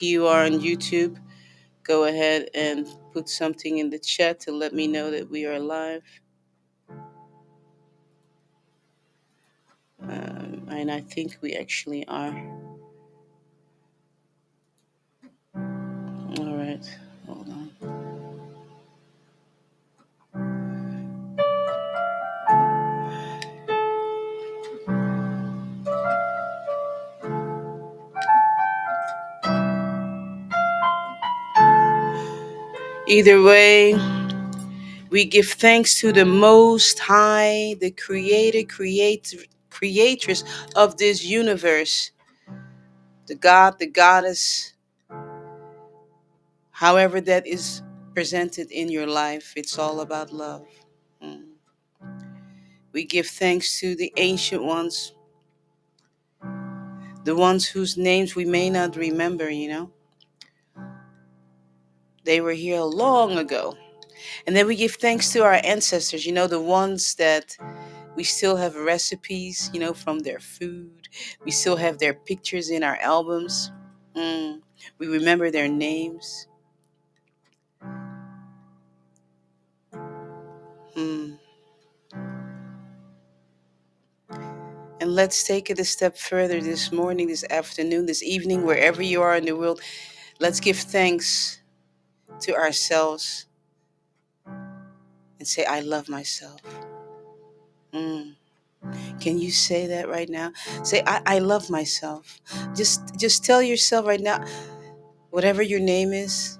You are on YouTube, go ahead and put something in the chat to let me know that we are live. And I think we actually are. All right, hold on. Either way, we give thanks to the Most High, the creatress of this universe, the God, the goddess, however that is presented in your life. It's all about love. Mm. We give thanks to the ancient ones, the ones whose names we may not remember. They were here long ago. And then we give thanks to our ancestors, the ones that we still have recipes, from their food. We still have their pictures in our albums. Mm. We remember their names. Mm. And let's take it a step further this morning, this afternoon, this evening, wherever you are in the world. Let's give thanks to ourselves and say, I love myself. Mm. Can you say that right now? Say, I love myself. Just tell yourself right now, whatever your name is,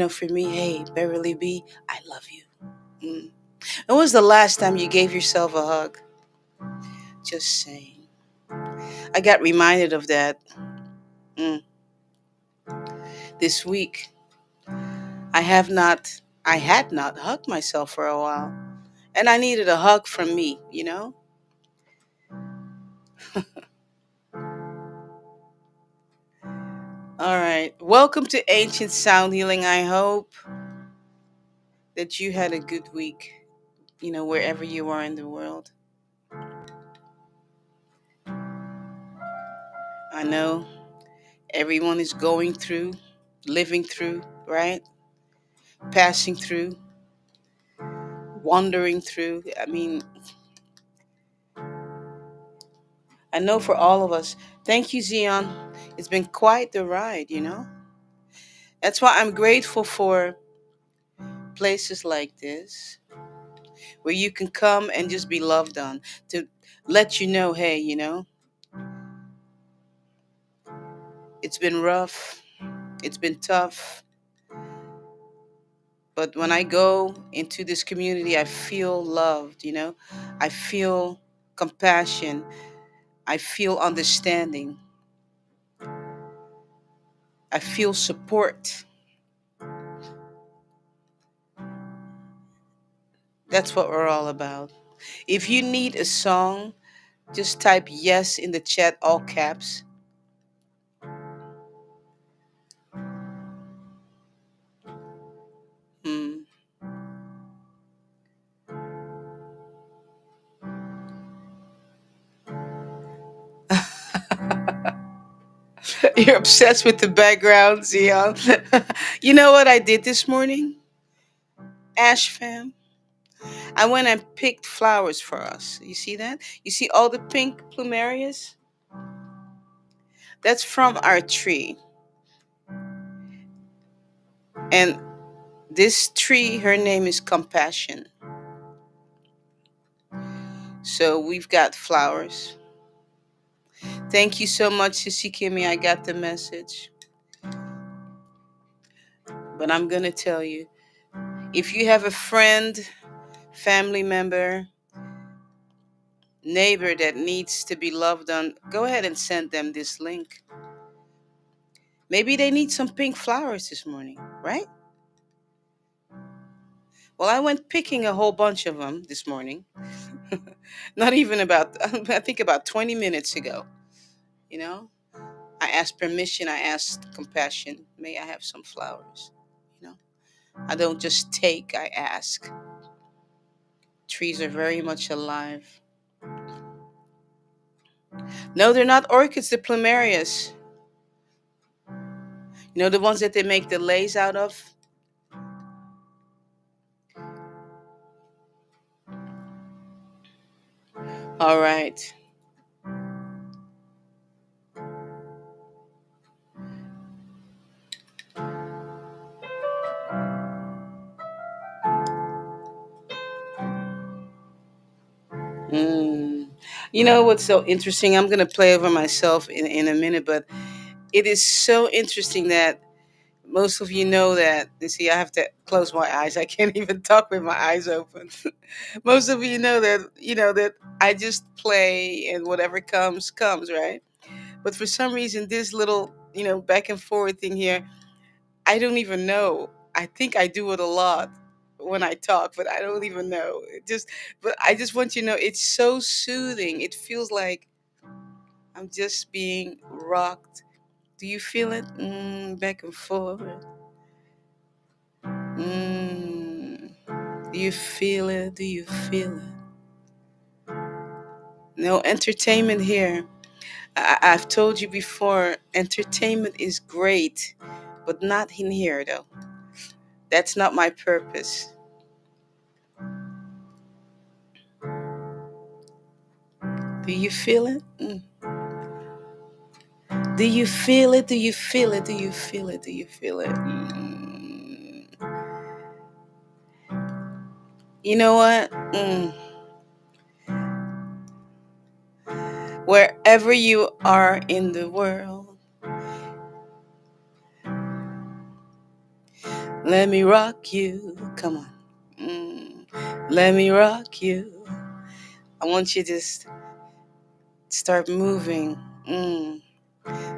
for me, hey, Beverly B, I love you. Mm. When was the last time you gave yourself a hug? Just saying. I got reminded of that mm, this week. I have not, I had not hugged myself for a while. And I needed a hug from me. All right. Welcome to Ancient Sound Healing. I hope that you had a good week, wherever you are in the world. I know everyone is going through, living through, right? Passing through, wandering through. I mean, I know for all of us. Thank you, Zion. It's been quite the ride. That's why I'm grateful for places like this where you can come and just be loved on, to let you know, hey, it's been rough, it's been tough. But when I go into this community, I feel loved. I feel compassion. I feel understanding. I feel support. That's what we're all about. If you need a song, just type yes in the chat, all caps. Hmm. You're obsessed with the background, Zion. You know what I did this morning? Ash fam. I went and picked flowers for us. You see that? You see all the pink plumerias? That's from our tree. And this tree, her name is Compassion. So we've got flowers. Thank you so much, Sissy Kimmy. I got the message. But I'm going to tell you, if you have a friend, family member, neighbor that needs to be loved on, go ahead and send them this link. Maybe they need some pink flowers this morning, right? Well, I went picking a whole bunch of them this morning. Not even about, I think about 20 minutes ago. You know, I asked permission, I asked compassion. May I have some flowers? You know, I don't just take, I ask. Trees are very much alive. No, they're not orchids, they're plumerias. You know, the ones that they make the lace out of? All right. Mm. You know what's so interesting? I'm going to play over myself in a minute, but it is so interesting that most of you know that. You see, I have to close my eyes. I can't even talk with my eyes open. Most of you know that, that I just play and whatever comes, comes, right? But for some reason, this little, back and forward thing here, I don't even know. I think I do it a lot when I talk, but I don't even know. But I just want you to know it's so soothing. It feels like I'm just being rocked. Do you feel it? Back and forward. Mm. Do you feel it? Do you feel it? No entertainment here. I've told you before, entertainment is great, but not in here though. That's not my purpose. Do you feel it? Do you feel it? Do you feel it? Do you feel it? Do you feel it? You know what? Wherever you are in the world, let me rock you. Come on. Let me rock you. I want you to just start moving.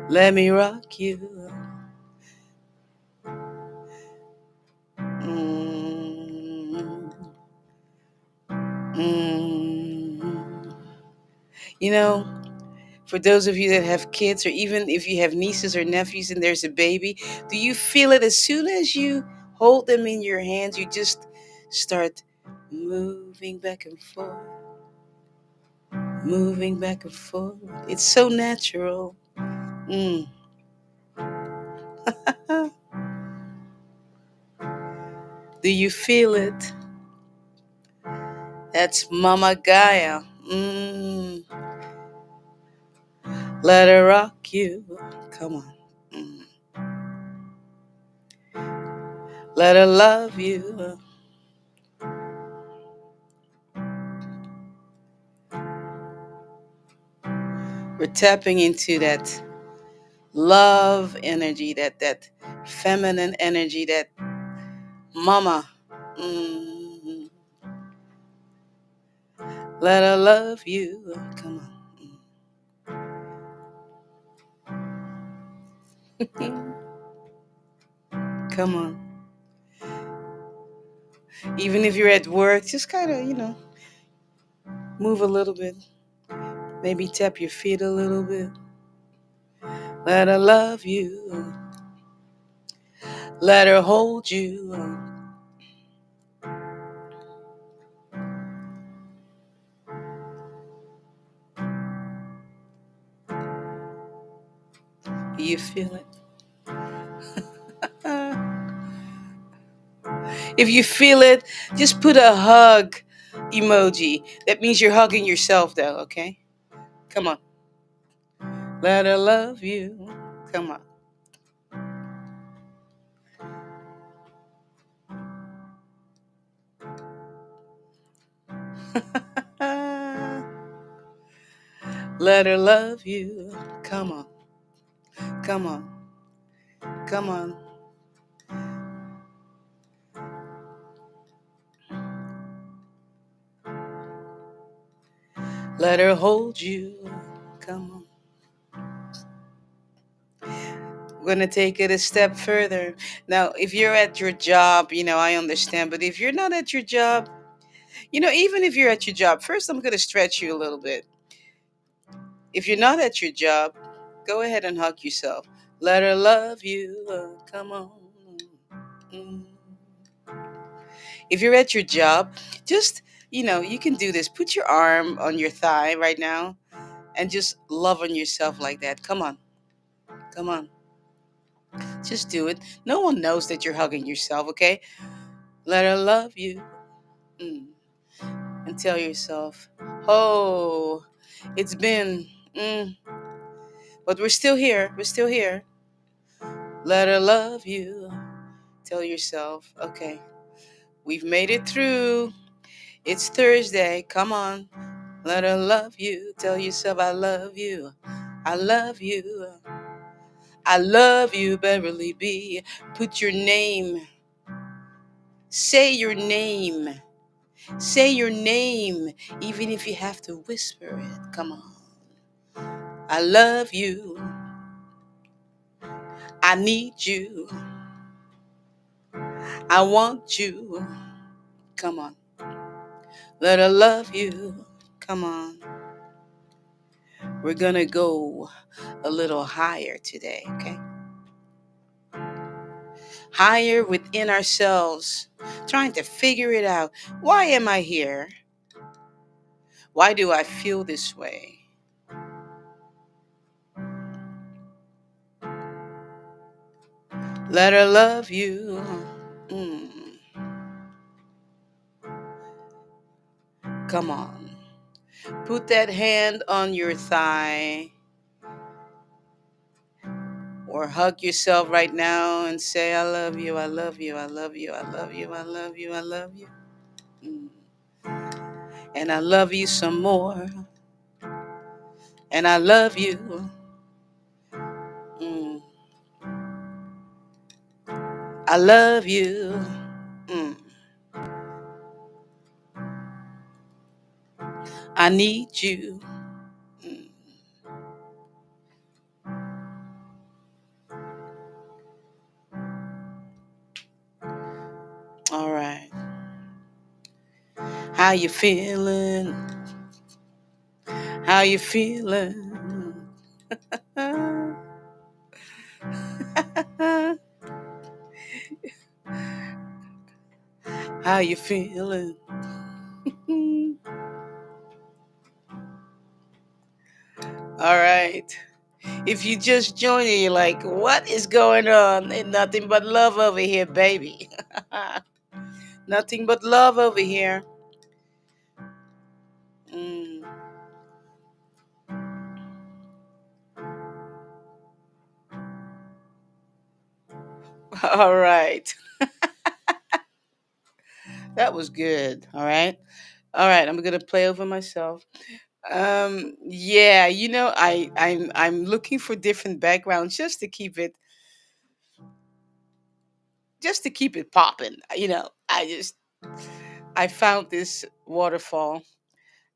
Let me rock you. Mm, mm. You know, for those of you that have kids, or even if you have nieces or nephews and there's a baby, do you feel it as soon as you hold them in your hands? You just start moving back and forth, moving back and forth. It's so natural. Mm. Do you feel it? That's Mama Gaia. Let her rock you. Come on. Mm. Let her love you. We're tapping into that love energy, that feminine energy, that mama. Mm. Let her love you. Come on. Come on. Even if you're at work, just kind of, move a little bit. Maybe tap your feet a little bit. Let her love you. Let her hold you. You feel it? If you feel it, just put a hug emoji. That means you're hugging yourself, though, okay? Come on. Let her love you. Come on. Let her love you. Come on. Come on. Come on. Let her hold you. Come on. We're going to take it a step further. Now, if you're at your job, I understand. But if you're not at your job, even if you're at your job, first I'm going to stretch you a little bit. If you're not at your job, go ahead and hug yourself. Let her love you. Come on. Mm. If you're at your job, just, you can do this. Put your arm on your thigh right now and just love on yourself like that. Come on. Come on. Just do it. No one knows that you're hugging yourself, okay? Let her love you. Mm. And tell yourself, oh, it's been, but we're still here. We're still here. Let her love you. Tell yourself, okay, we've made it through. It's Thursday. Come on. Let her love you. Tell yourself, I love you. I love you. I love you, Beverly B. Put your name. Say your name. Say your name, even if you have to whisper it. Come on. I love you. I need you. I want you. Come on. Let her love you. Come on. We're going to go a little higher today, okay? Higher within ourselves, trying to figure it out. Why am I here? Why do I feel this way? Let her love you. Mm. Come on. Put that hand on your thigh or hug yourself right now and say, I love you, I love you, I love you, I love you, I love you, I love you. Mm. And I love you some more. And I love you. Mm. I love you. Mm. I need you. Mm. All right. How you feeling? How you feeling? How you feeling? All right. If you just joined it, you're like, what is going on? Ain't nothing but love over here, baby. Nothing but love over here. Mm. All right. That was good. All right. All right. I'm gonna play over myself. Yeah, I'm looking for different backgrounds just to keep it popping. I found this waterfall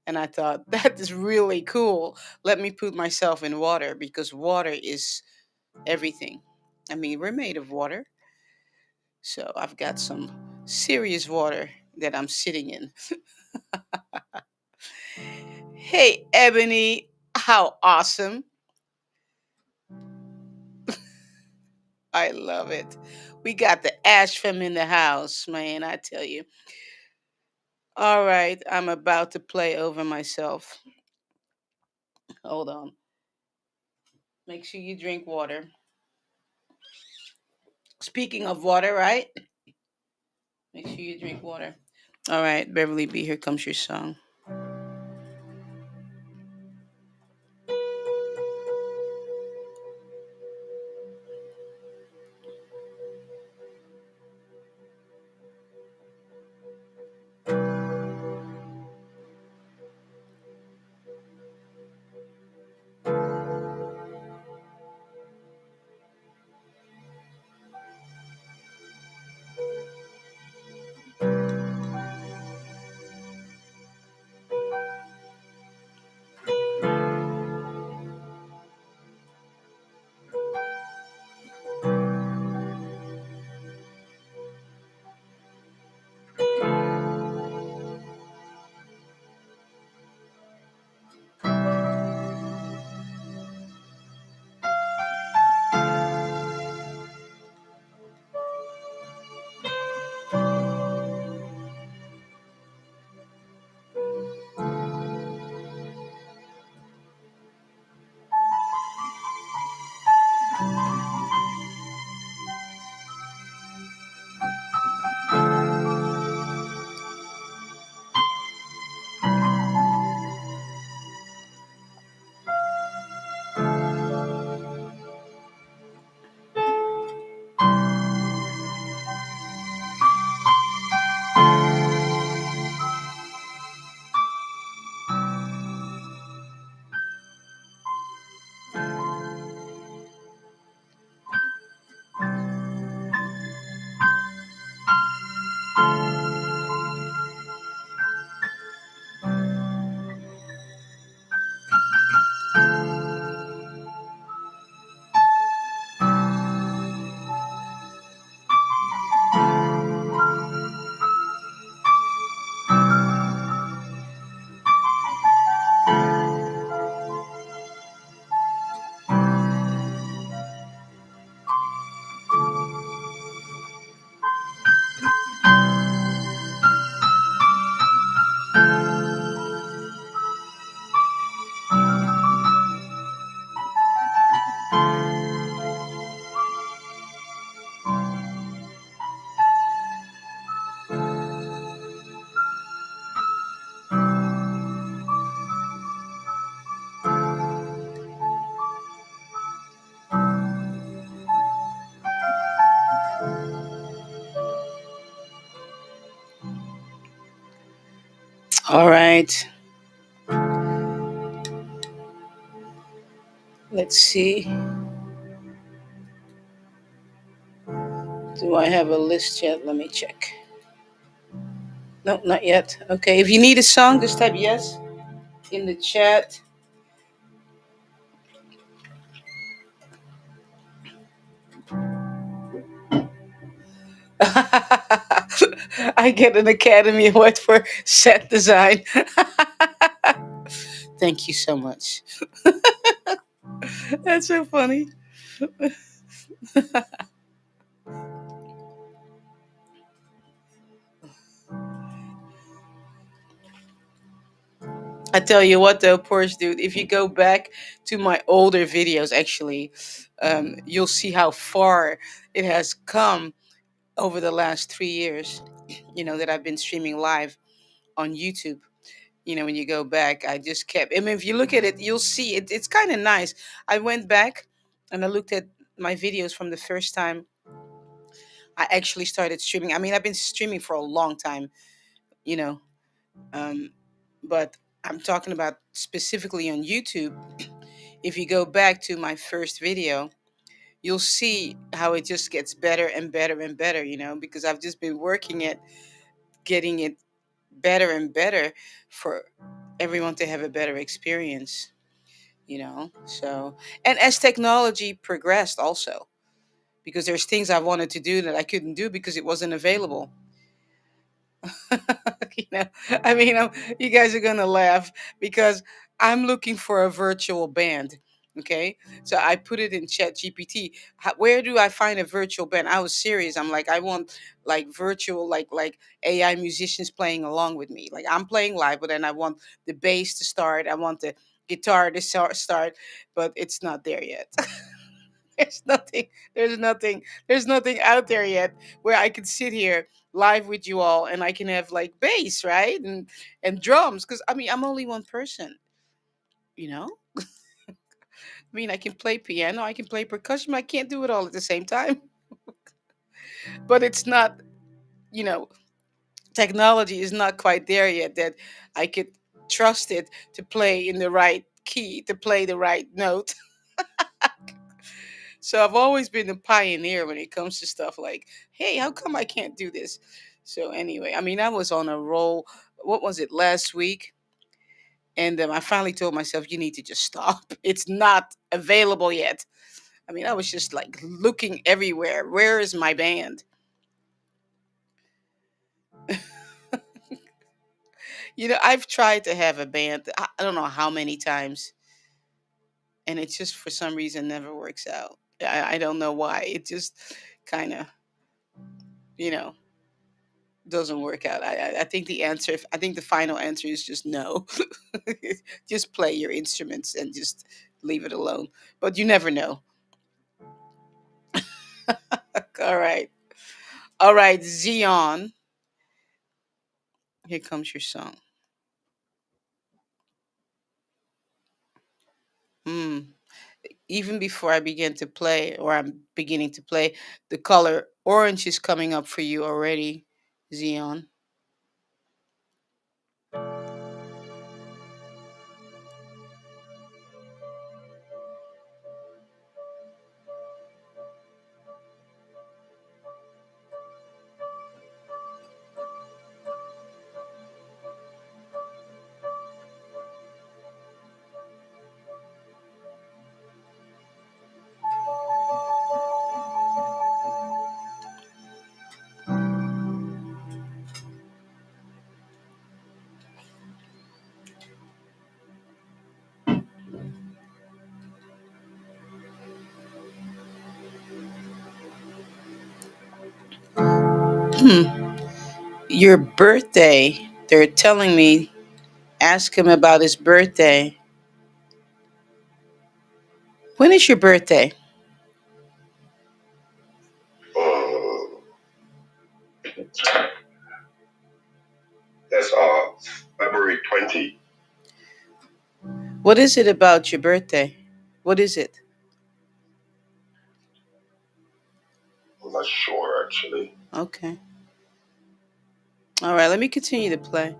and I thought that is really cool. Let me put myself in water because water is everything. I mean, we're made of water. So I've got some serious water that I'm sitting in. Hey, Ebony, how awesome. I love it. We got the ash fam in the house, man, I tell you. All right, I'm about to play over myself. Hold on. Make sure you drink water. Speaking of water, right? Make sure you drink water. All right, Beverly B, here comes your song. All right. Let's see. Do I have a list yet? Let me check. No, not yet. Okay. If you need a song, just type yes in the chat. I get an Academy Award for set design. Thank you so much. That's so funny. I tell you what, though, Porsche dude, if you go back to my older videos, actually, you'll see how far it has come over the last 3 years. That I've been streaming live on YouTube. When you go back, I just kept. I mean, if you look at it, you'll see it. It's kind of nice. I went back and I looked at my videos from the first time I actually started streaming. I mean, I've been streaming for a long time, you know, um, but I'm talking about specifically on YouTube. If you go back to my first video, you'll see how it just gets better and better and better, because I've just been working at getting it better and better for everyone to have a better experience, So, and as technology progressed also, because there's things I wanted to do that I couldn't do because it wasn't available. you know, I mean, you guys are gonna laugh because I'm looking for a virtual band. Okay, so I put it in Chat GPT. Where do I find a virtual band? I was serious. I'm like, I want like virtual, like AI musicians playing along with me. Like I'm playing live, but then I want the bass to start. I want the guitar to start, but it's not there yet. There's nothing. There's nothing. There's nothing out there yet where I can sit here live with you all and I can have like bass, right, and drums. Because I mean, I'm only one person. You know. I mean, I can play piano. I can play percussion. I can't do it all at the same time. But it's not. You know, technology is not quite there yet that I could trust it to play in the right key, to play the right note. So I've always been a pioneer when it comes to stuff like, hey, how come I can't do this? So anyway, I mean, I was on a roll. What was it last week? And I finally told myself, you need to just stop. It's not available yet. I mean, I was just like looking everywhere. Where is my band? I've tried to have a band. I don't know how many times, and it just for some reason never works out. I don't know why. It just kind of, you know, doesn't work out. I think I think the final answer is just no. Just play your instruments and just leave it alone. But you never know. All right. All right, Zion. Here comes your song. Hmm. Even before I begin to play, or I'm beginning to play, the color orange is coming up for you already, Zion. Hmm. Your birthday. They're telling me, ask him about his birthday. When is your birthday? That's February 20. What is it about your birthday? What is it? I'm not sure actually. Okay. All right, let me continue to play.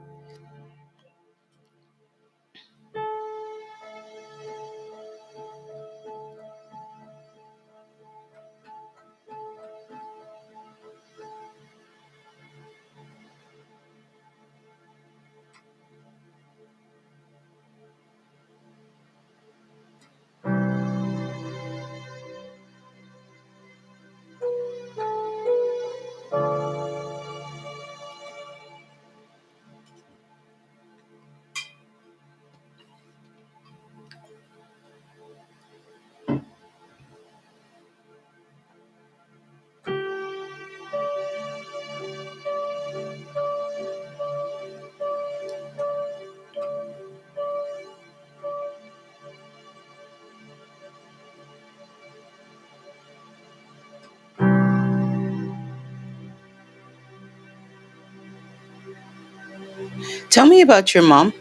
Tell me about your mom.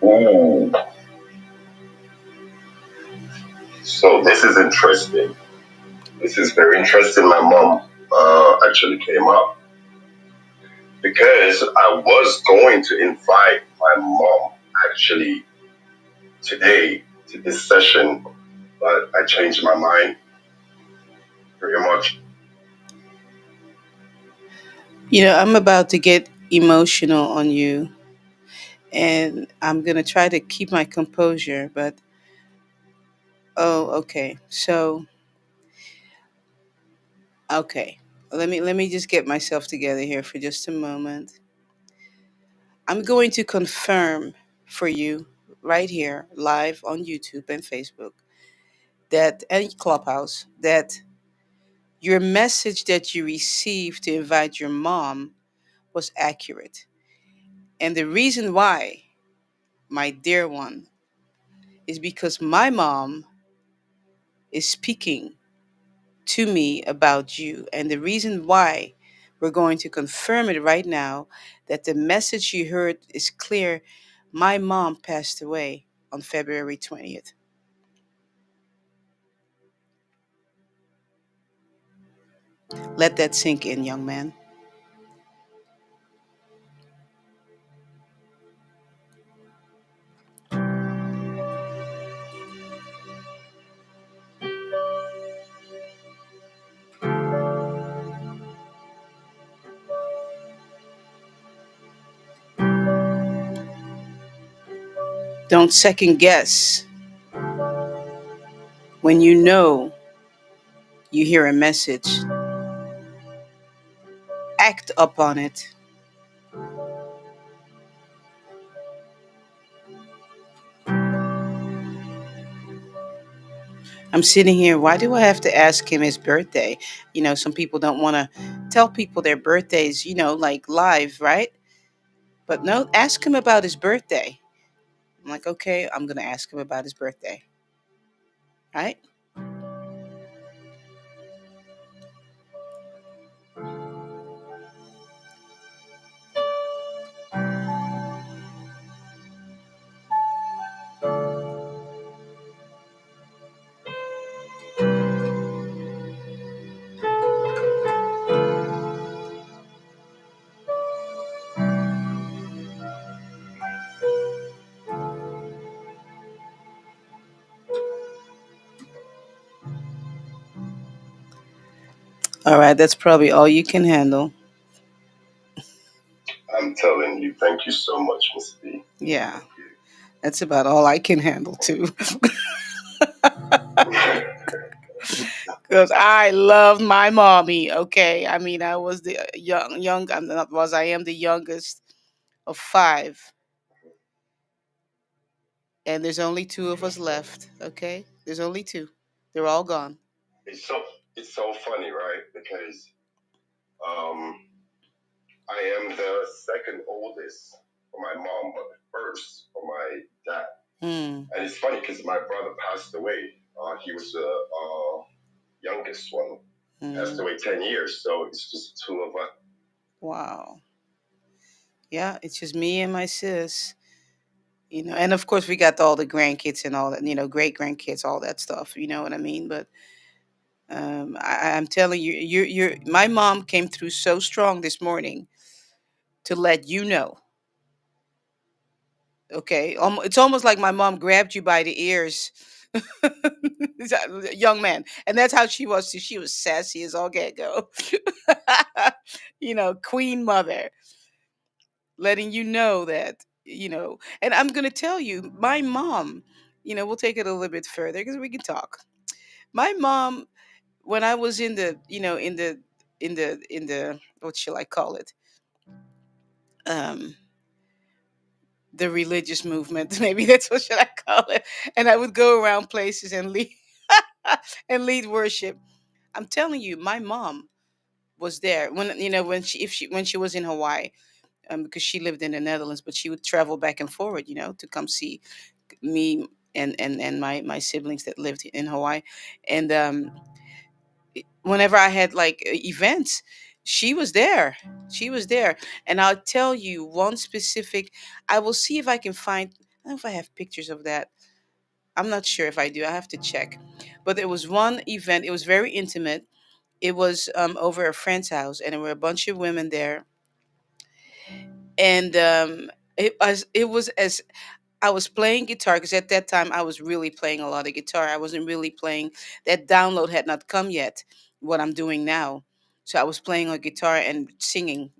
Ooh, so this is interesting. This is very interesting. My mom actually came up because I was going to invite my mom actually today to this session, but I changed my mind pretty much. I'm about to get emotional on you, and I'm going to try to keep my composure, but oh, okay. So, okay. Let me just get myself together here for just a moment. I'm going to confirm for you right here live on YouTube and Facebook that and Clubhouse that your message that you received to invite your mom was accurate. And the reason why, my dear one, is because my mom is speaking to me about you. And the reason why we're going to confirm it right now that the message you heard is clear. My mom passed away on February 20th. Let that sink in, young man. Don't second guess when you know you hear a message. Act upon it. I'm sitting here. Why do I have to ask him his birthday? Some people don't want to tell people their birthdays, like live, right? But no, ask him about his birthday. I'm like, okay, I'm going to ask him about his birthday, right? All right, that's probably all you can handle. I'm telling you, thank you so much, Miss B. Yeah, Thank that's about all I can handle too. you. Because I loved my mommy. Okay, I mean, I was the young. I'm not was. I am the youngest of five, and there's only two of us left. Okay, there's only two. They're all gone. it's so it's so funny, right? Because um, I am the second oldest for my mom, but the first for my dad. Hmm. And it's funny because my brother passed away. He was the youngest one. Passed Hmm. away 10 years, so it's just two of us. Wow. Yeah, it's just me and my sis. And of course we got all the grandkids and all that. Great grandkids, all that stuff. You know what I mean? But I'm telling you, my mom came through so strong this morning to let you know. Okay, it's almost like my mom grabbed you by the ears, young man, and that's how she was. She was sassy as all get go. Queen mother, letting you know that. And I'm gonna tell you, my mom. We'll take it a little bit further because we can talk. My mom when I was in the, in the what shall I call it? Um, the religious movement, maybe that's what should I call it. And I would go around places and lead and lead worship. I'm telling you, my mom was there when, when she was in Hawaii, because she lived in the Netherlands, but she would travel back and forward, to come see me and my siblings that lived in Hawaii. And whenever I had like events, she was there. She was there. And I'll tell you one specific, I will see if I can find, I don't know if I have pictures of that. I'm not sure if I do. I have to check. But there was one event, it was very intimate. It was over a friend's house, and there were a bunch of women there. And it was as I was playing guitar, because at that time I was really playing a lot of guitar. I wasn't really playing, that download had not come yet, what I'm doing now. So I was playing on guitar and singing,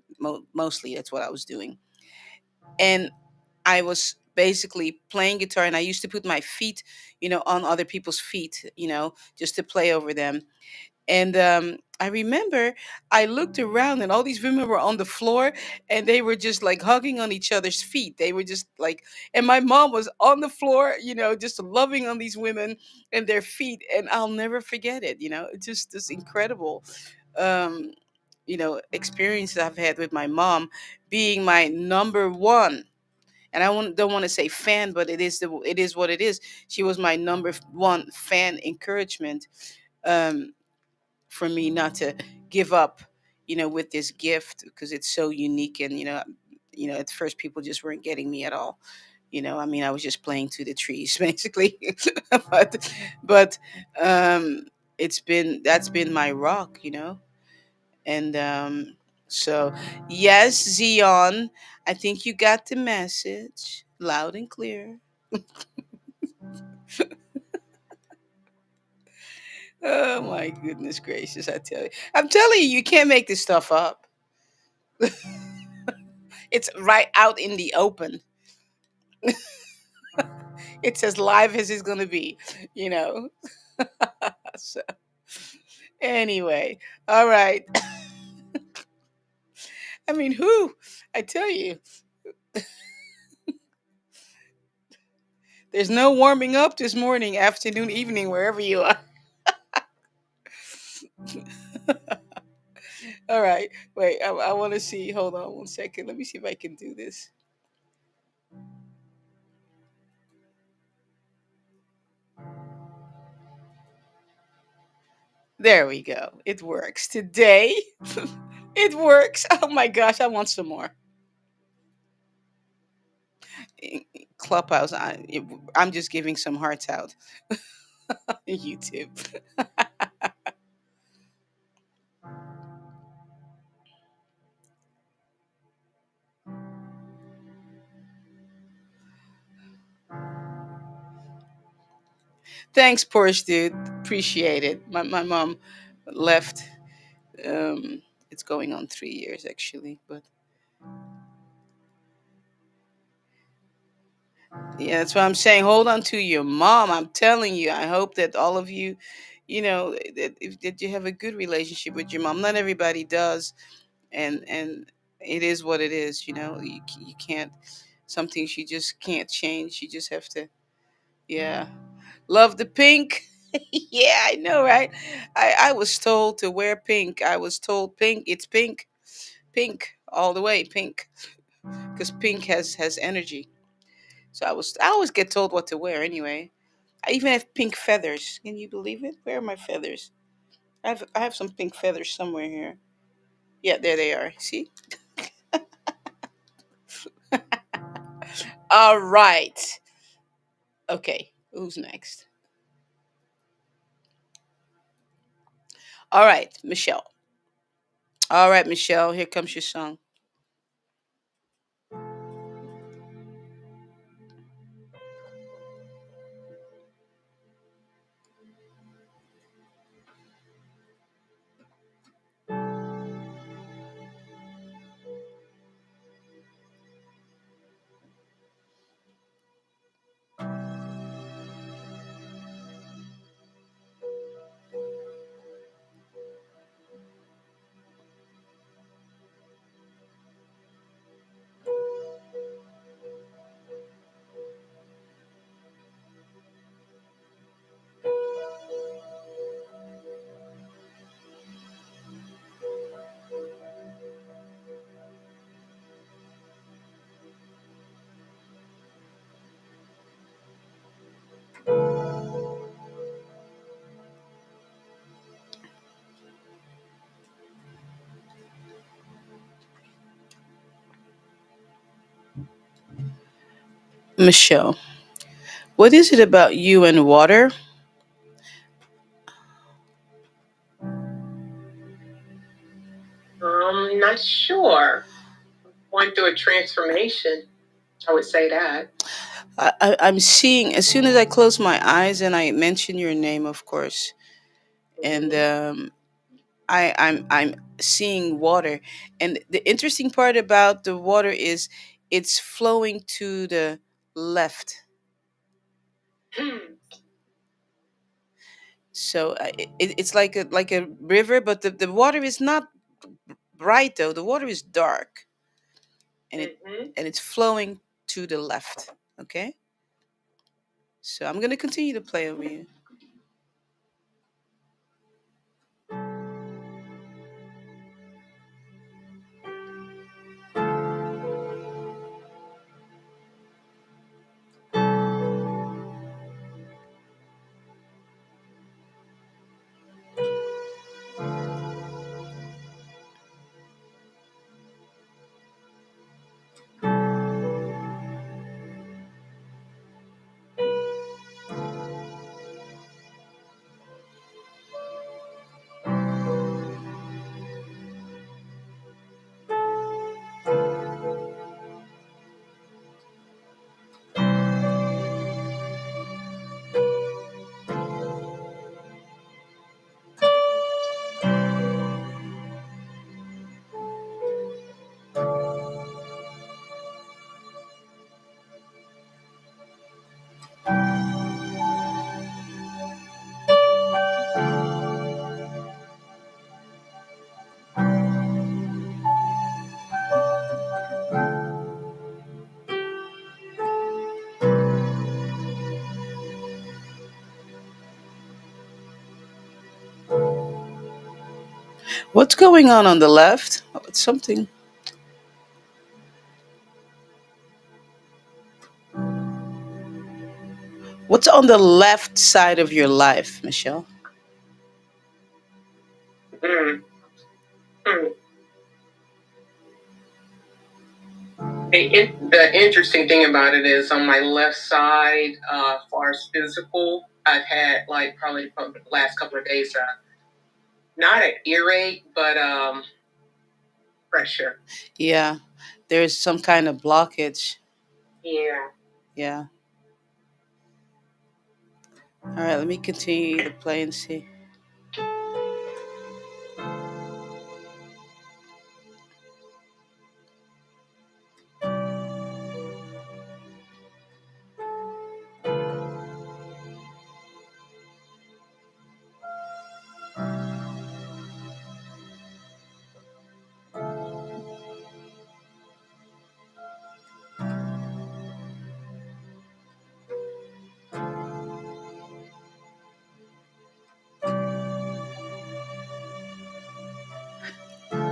mostly. That's what I was doing. And I was basically playing guitar, and I used to put my feet, on other people's feet, just to play over them. And I remember I looked around, and all these women were on the floor, and they were just like hugging on each other's feet. They were just like, and my mom was on the floor, just loving on these women and their feet. And I'll never forget it. It's just this incredible, um, experience I've had with my mom being my number one. And don't want to say fan, but it is what it is. She was my number one fan encouragement. Um, for me not to give up, with this gift, because it's so unique. And at first people just weren't getting me at all. I mean, I was just playing to the trees basically. but um that's been my rock. And so, yes, Zion, I think you got the message loud and clear. Oh my goodness gracious, I'm telling you, you can't make this stuff up. It's right out in the open. It's as live as it's going to be, you know. So, anyway, all right. I mean, who? I tell you, there's no warming up this morning, afternoon, evening, wherever you are. All right. Wait, I want to see. Hold on one second. Let me see if I can do this. There we go. It works today. It works. Oh my gosh, I want some more. Clubhouse. I'm just giving some hearts out. YouTube. Thanks, Porsche dude. Appreciate it. My mom left. Um, it's going on 3 years actually, but yeah, that's what I'm saying. Hold on to your mom. I'm telling you. I hope that all of you, that you have a good relationship with your mom. Not everybody does, and it is what it is. You can't. Some things you just can't change. You just have to. Yeah, love the pink. Yeah, I know, right? I was told to wear pink. I was told pink. It's pink, pink all the way, pink, because pink has energy. So I always get told what to wear anyway. I even have pink feathers. Can you believe it? Where are my feathers? I have some pink feathers somewhere here. Yeah, there they are. See? All right. Okay. Who's next? All right, Michelle. All right, Michelle. Here comes your song. Michelle, what is it about you and water? Not sure. Going through a transformation, I would say that. I'm seeing as soon as I close my eyes and I mention your name, of course, and Hmm. I'm seeing water, and the interesting part about the water is it's flowing to the left. So it's like a river, but the water is not bright though. The water is dark, and Hmm. it's flowing to the left. Okay, so I'm gonna continue to play over you. What's going on the left? Oh, it's something. What's on the left side of your life, Michelle? Mm. Mm. The interesting thing about it is on my left side, as far as physical, I've had like probably the last couple of days, not an earache, but pressure. Yeah, there's some kind of blockage. Yeah. Yeah. All right, let me continue to play and see.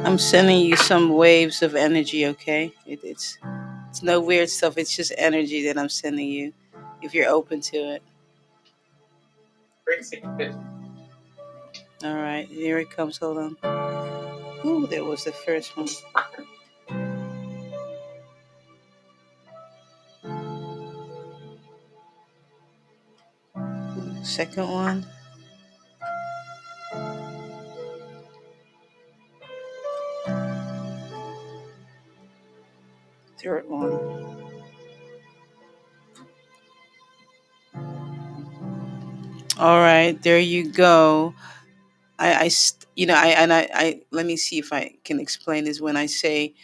I'm sending you some waves of energy, okay? It's no weird stuff. It's just energy that I'm sending you. If you're open to it. All right, here it comes. Hold on. Ooh, there was the first one. Second one. Third one. All right, there you go. Let me see if I can explain this when I say,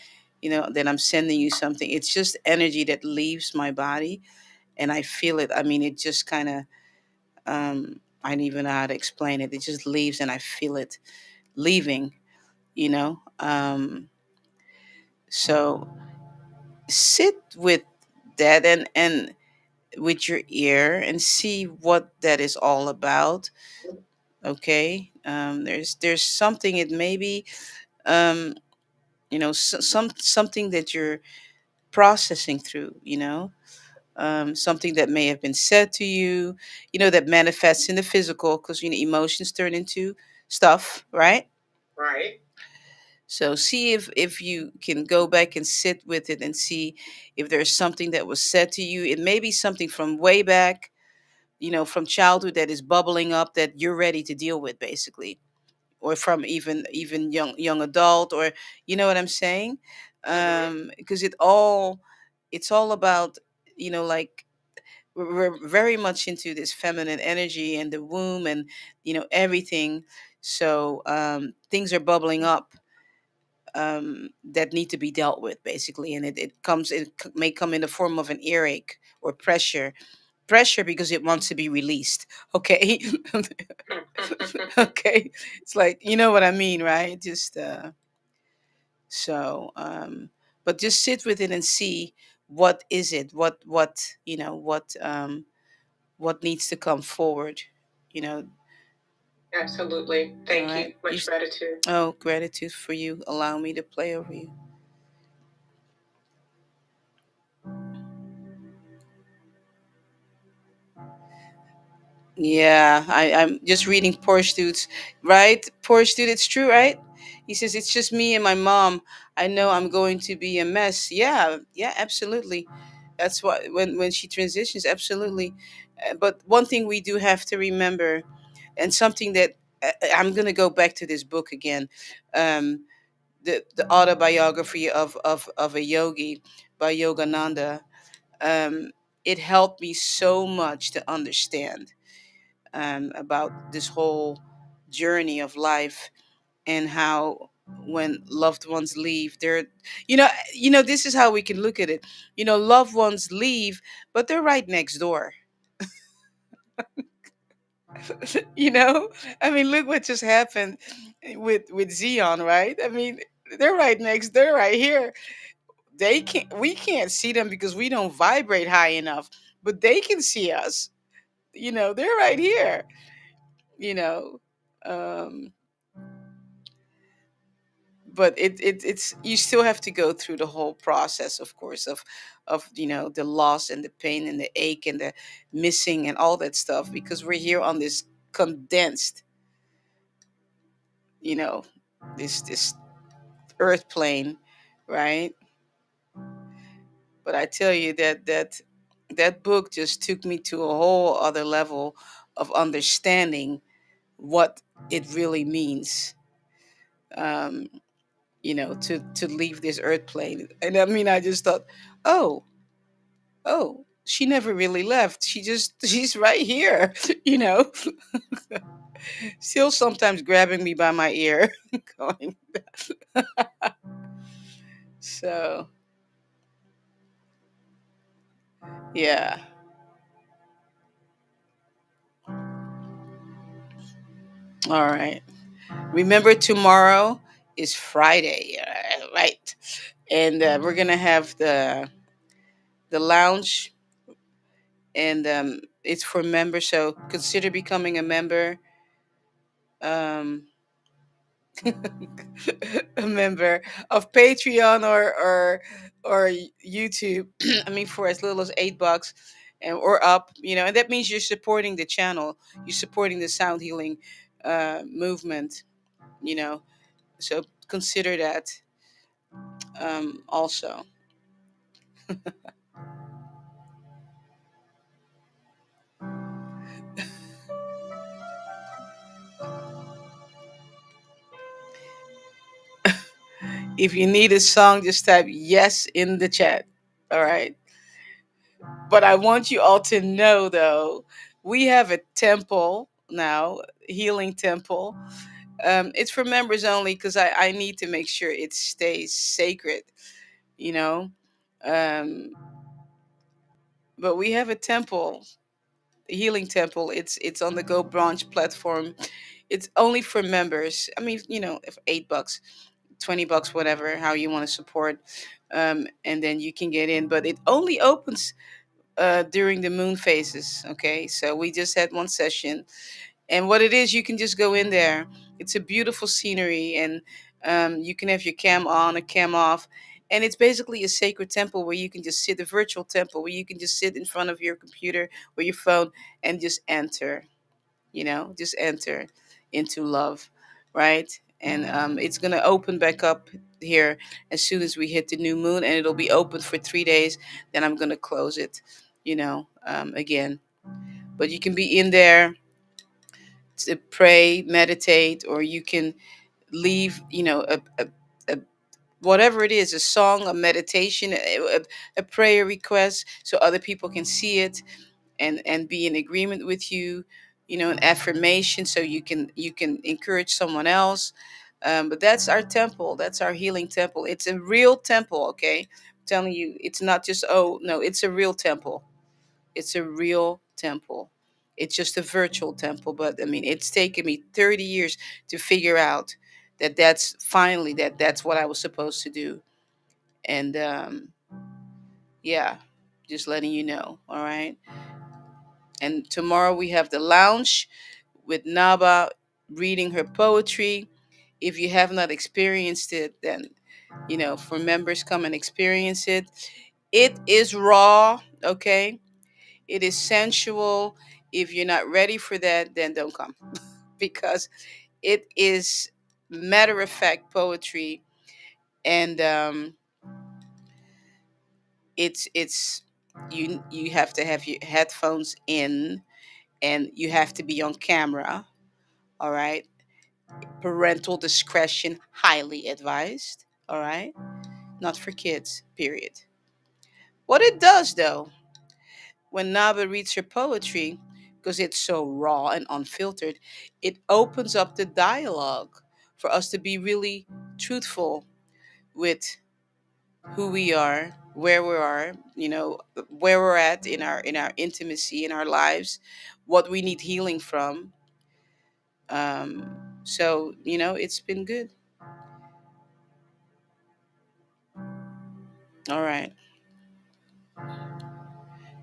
that I'm sending you something. It's just energy that leaves my body, and I feel it. I mean, it just kind of, I don't even know how to explain it. It just leaves, and I feel it leaving. You know, so sit with that and with your ear and see what that is all about. Okay, there's something. It may be um, something that you're processing through, something that may have been said to you, that manifests in the physical, because emotions turn into stuff, right? Right. So see if you can go back and sit with it and see if there's something that was said to you. It may be something from way back, from childhood, that is bubbling up that you're ready to deal with, basically, or from even young adult, or you know what I'm saying. Because it's all about, like, we're very much into this feminine energy and the womb, and everything. So things are bubbling up, that need to be dealt with, basically, and it may come in the form of an earache or pressure because it wants to be released. Okay. Okay, it's like, you know what I mean, right? Just so but just sit with it and see what is it, what needs to come forward, you know. Absolutely. All Thank right. you. Much gratitude. Oh, gratitude for you allowing me to play over you. Yeah, I'm just reading Poor Dude's, right? Poor Dude, it's true, right? He says, it's just me and my mom. I know I'm going to be a mess. Yeah, yeah, absolutely. That's why when she transitions, absolutely. But one thing we do have to remember, and something that I'm going to go back to this book again, um, the autobiography of a yogi by Yogananda. Um, it helped me so much to understand about this whole journey of life, and how when loved ones leave, they're, this is how we can look at it. Loved ones leave, but they're right next door. you know I mean, look what just happened with Xeon, right? I mean, they're right next, they're right here. We can't see them because we don't vibrate high enough, but they can see us. They're right here. you know um but it's, you still have to go through the whole process, of course, of the loss and the pain and the ache and the missing and all that stuff, because we're here on this condensed, you know this earth plane, right? But I tell you that book just took me to a whole other level of understanding what it really means, um to leave this earth plane. And I mean, I just thought, oh, she never really left. She's right here, you know, still sometimes grabbing me by my ear, going, so yeah. All right. Remember, tomorrow is Friday, right? And we're gonna have the lounge, and it's for members. So consider becoming a member. Um, a member of Patreon or YouTube. I mean, for as little as $8 and or up, and that means you're supporting the channel, you're supporting the sound healing movement. You know, so consider that also. If you need a song, just type yes in the chat. All right. But I want you all to know, though, we have a temple now, healing temple. It's for members only because I need to make sure it stays sacred, you know. Um, but we have a temple, a healing temple. It's on the Go Branch platform. It's only for members. I mean, if $8, $20, whatever, how you want to support, and then you can get in. But it only opens during the moon phases. Okay, so we just had one session. And what it is, you can just go in there. It's a beautiful scenery, and you can have your cam on or cam off. And it's basically a sacred temple where you can just sit, a virtual temple where you can just sit in front of your computer or your phone and just enter, just enter into love, right? And it's going to open back up here as soon as we hit the new moon, and it'll be open for 3 days. Then I'm going to close it, again. But you can be in there to pray, meditate, or you can leave, a whatever it is, a song, a meditation, a prayer request, so other people can see it and be in agreement with you, an affirmation, so you can encourage someone else. But that's our temple. That's our healing temple. It's a real temple, okay? I'm telling you, it's not just, oh no, it's a real temple. It's a real temple. It's just a virtual temple, but I mean, it's taken me 30 years to figure out that that's what I was supposed to do. And yeah, just letting you know. All right. And tomorrow we have the lounge with Naba reading her poetry. If you have not experienced it, then, for members, come and experience it. It is raw, okay? It is sensual. If you're not ready for that, then don't come because it is matter of fact poetry. And it's you have to have your headphones in, and you have to be on camera. All right. Parental discretion highly advised. All right. Not for kids, period. What it does though, when Naba reads her poetry, because it's so raw and unfiltered, it opens up the dialogue for us to be really truthful with who we are, where we are, where we're at in our intimacy in our lives, what we need healing from. So it's been good. All right.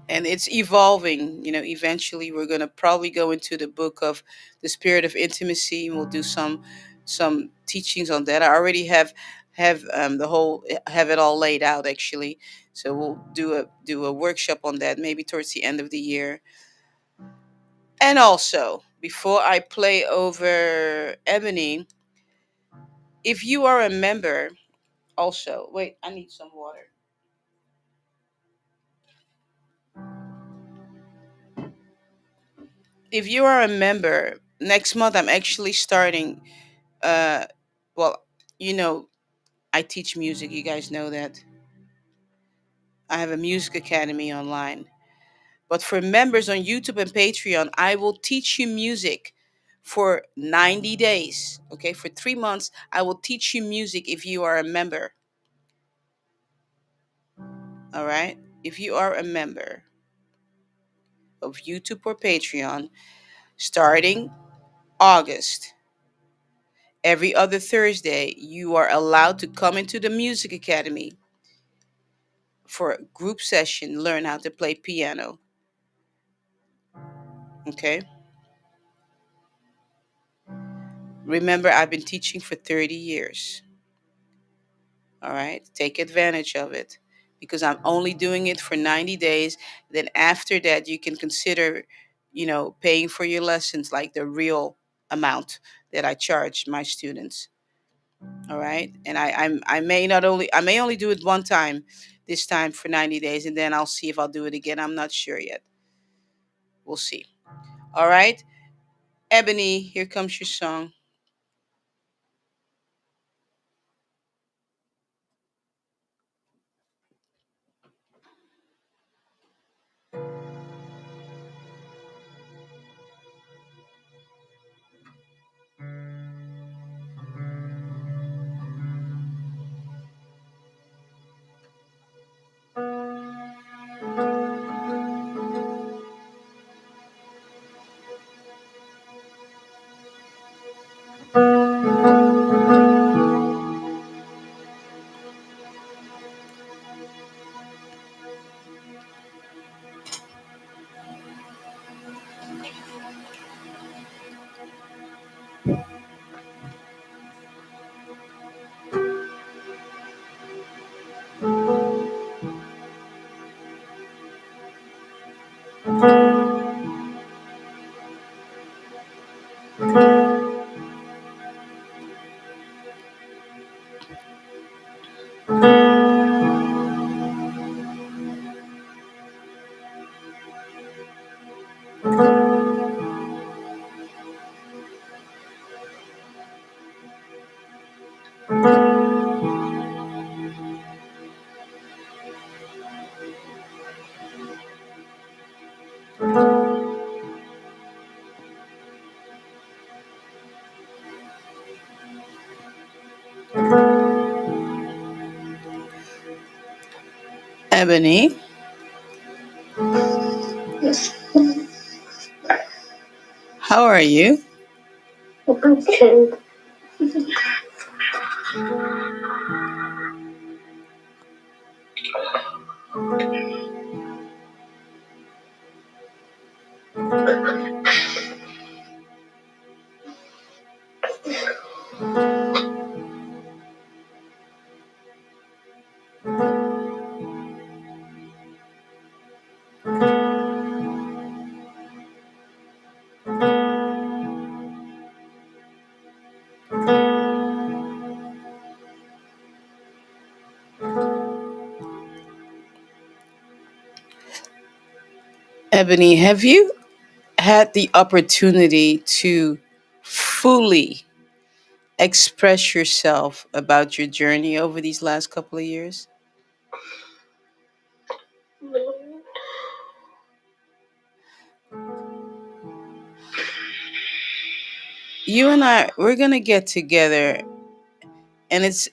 And it's evolving. Eventually we're going to probably go into the book of the spirit of intimacy, and we'll do some teachings on that. I already have it all laid out, actually. So we'll do a workshop on that, maybe towards the end of the year. And also, before I play over Ebony, if you are a member, also, wait, I need some water. If you are a member, next month I'm actually starting. Well, you know, I teach music. You guys know that. I have a music academy online. But for members on YouTube and Patreon, I will teach you music for 90 days. Okay, for 3 months, I will teach you music if you are a member. All right. If you are a member of YouTube or Patreon, starting August, every other Thursday, you are allowed to come into the Music Academy for a group session, learn how to play piano. Okay. Remember, I've been teaching for 30 years. All right. Take advantage of it because I'm only doing it for 90 days. Then after that, you can consider, paying for your lessons like the real amount that I charge my students. All right. And I may only do it one time this time for 90 days, and then I'll see if I'll do it again. I'm not sure yet. We'll see. All right. Ebony, here comes your song. Ebony, how are you? Okay. Ebony, have you had the opportunity to fully express yourself about your journey over these last couple of years? No. You and I, we're gonna get together, and it's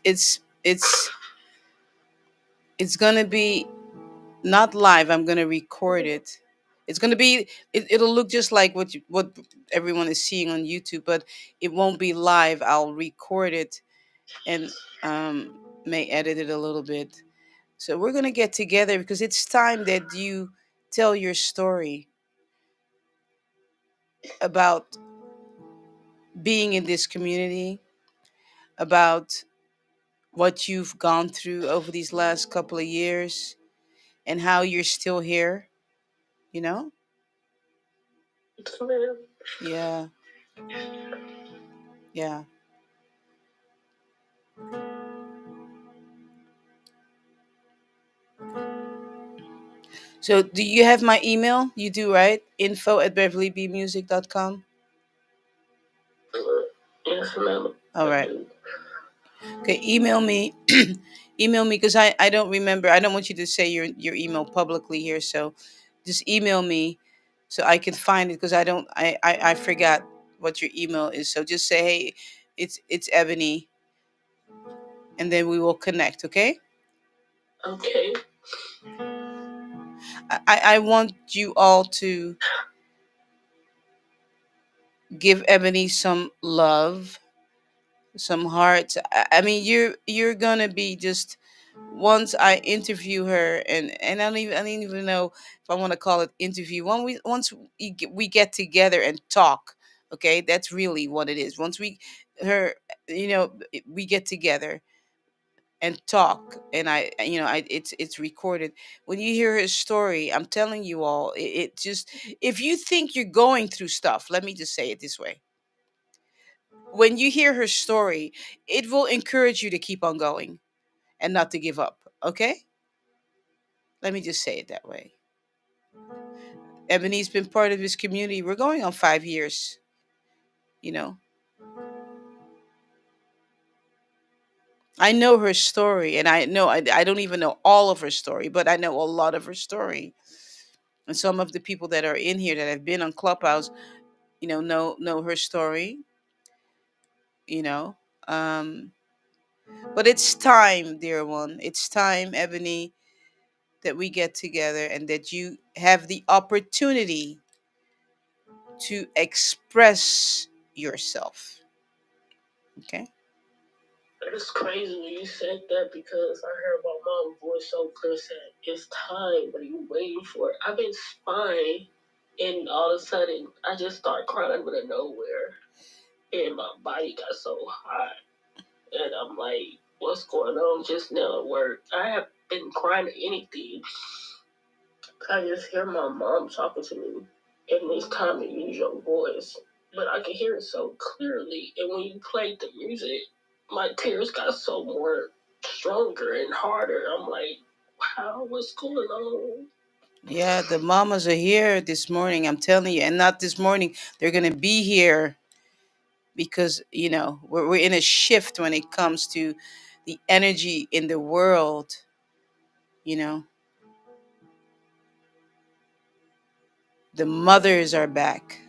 gonna be not live. I'm gonna record it. It's gonna be it'll look just like what everyone is seeing on YouTube, but it won't be live. I'll record it and may edit it a little bit. So we're gonna get together because it's time that you tell your story about being in this community, about what you've gone through over these last couple of years, and how you're still here. You know? Yeah, yeah. So do you have my email? You do, right? info@beverlybmusic.com. Yes, ma'am. All right. Okay, email me. Email me because I don't remember. I don't want you to say your email publicly here. So just email me so I can find it because I forgot what your email is. So just say, hey, it's Ebony, and then we will connect, okay? Okay. I want you all to give Ebony some love, some hearts. I mean, you're gonna be just once I interview her, and I don't even know if I want to call it interview. Once we get together and talk, okay, that's really what it is. Once we her, we get together and talk, and it's recorded. When you hear her story, I'm telling you all, it just, if you think you're going through stuff, let me just say it this way: when you hear her story, it will encourage you to keep on going and not to give up. Okay? Let me just say it that way. Ebony's been part of this community. We're going on 5 years, you know. I know her story, and I don't even know all of her story, but I know a lot of her story. And some of the people that are in here that have been on Clubhouse, know her story, you know. Um, but it's time, dear one. It's time, Ebony, that we get together and that you have the opportunity to express yourself. Okay? It's crazy when you said that because I heard my mom's voice so clear said, it's time, but you waiting for it. I've been spying, and all of a sudden, I just start crying out of nowhere, and my body got so hot. And I'm like, what's going on just now at work? I have been crying at anything. I just hear my mom talking to me, and it's time to use your voice. But I can hear it so clearly, and when you played the music, my tears got so more. stronger and harder. I'm like, wow, what's going on? Yeah, the mamas are here this morning. I'm telling you, and not this morning. They're gonna be here because we're in a shift when it comes to the energy in the world. You know, the mothers are back.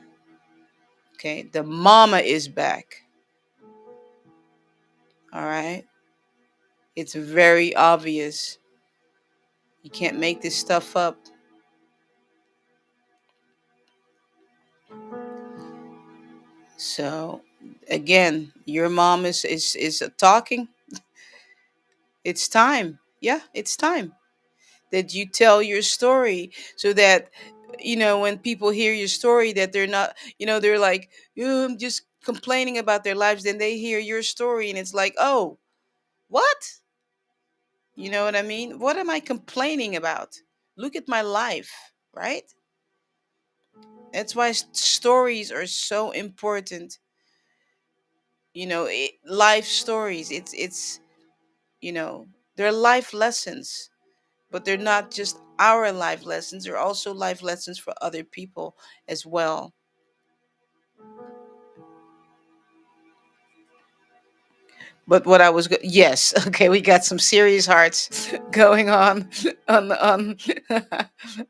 Okay, the mama is back. All right, it's very obvious. You can't make this stuff up. So again, your mom is talking. It's time. Yeah, it's time that you tell your story so that when people hear your story that they're not, they're like, I'm just complaining about their lives. Then they hear your story and it's like, oh, what? You know what I mean? What am I complaining about? Look at my life, right? That's why stories are so important. Life stories. It's you know they're life lessons, but they're not just our life lessons. They're also life lessons for other people as well. But what I was yes, okay, we got some serious hearts going on on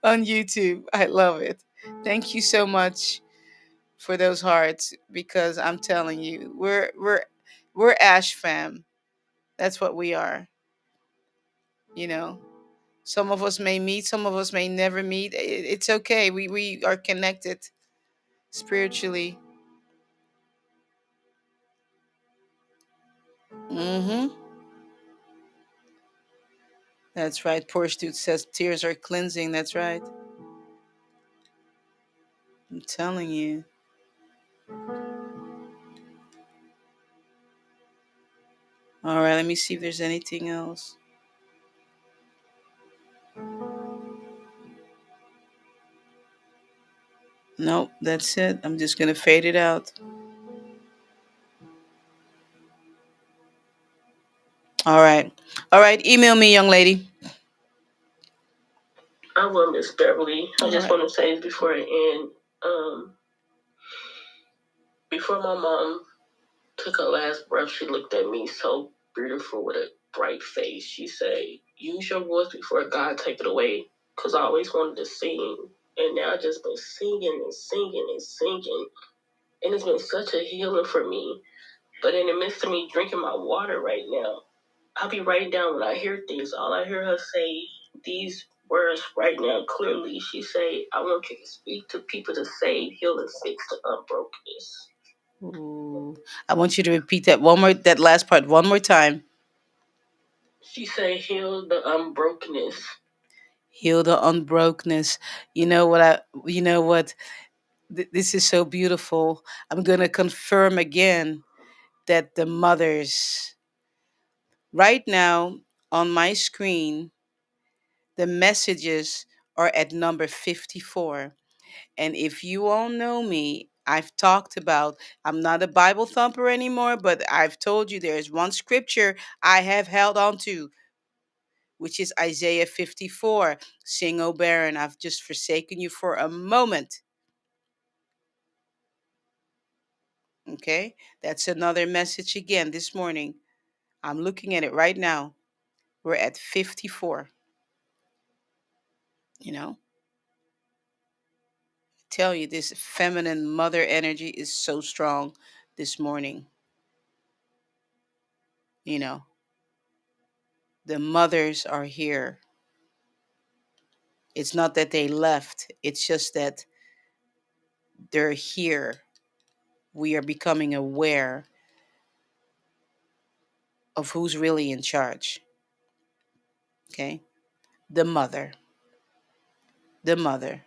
YouTube. I love it. Thank you so much for those hearts, because I'm telling you, we're Ash fam. That's what we are. You know, some of us may meet, some of us may never meet. It's okay. We are connected spiritually. Mm-hmm. That's right. Poor Stute says tears are cleansing. That's right. I'm telling you. All right, let me see if there's anything else. Nope, that's it. I'm just gonna fade it out. All right. All right, email me, young lady. I will, Miss Beverly. I All just right. want to say before I end, before my mom took her last breath, she looked at me so beautiful with a bright face. She said, use your voice before God take it away. Because I always wanted to sing. And now I just been singing and singing and singing. And it's been such a healing for me. But in the midst of me drinking my water right now, I'll be writing down when I hear things. All I hear her say these words right now clearly. She say, I want you to speak to people to save, heal, and fix the unbrokenness. Ooh. I want you to repeat that last part one more time. She say, heal the unbrokenness. Heal the unbrokenness. You know what? This is so beautiful. I'm gonna confirm again that the mothers right now on my screen, the messages are at number 54. And if you all know me, I've talked about, I'm not a Bible thumper anymore, but I've told you there's one scripture I have held on to, which is Isaiah 54. Sing, O barren, I've just forsaken you for a moment. Okay? That's another message again this morning. I'm looking at it right now. We're at 54. You know, tell you this feminine mother energy is so strong this morning. You know, the mothers are here. It's not that they left, it's just that they're here. We are becoming aware of who's really in charge. Okay? The mother, the mother,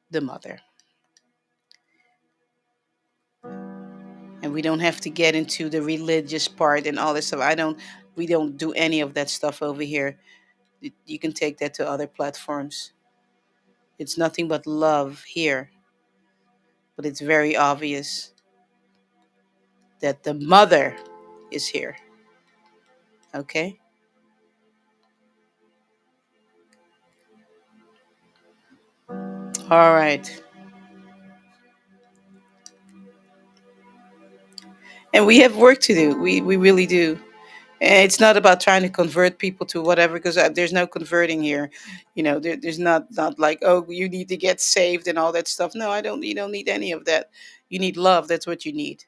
the mother. And we don't have to get into the religious part and all this stuff. We don't do any of that stuff over here. You can take that to other platforms. It's nothing but love here. But it's very obvious that the mother is here. Okay. All right. And we have work to do. We really do. And it's not about trying to convert people to whatever, because there's no converting here. There's not like, oh, you need to get saved and all that stuff. No, I don't. You don't need any of that. You need love. That's what you need.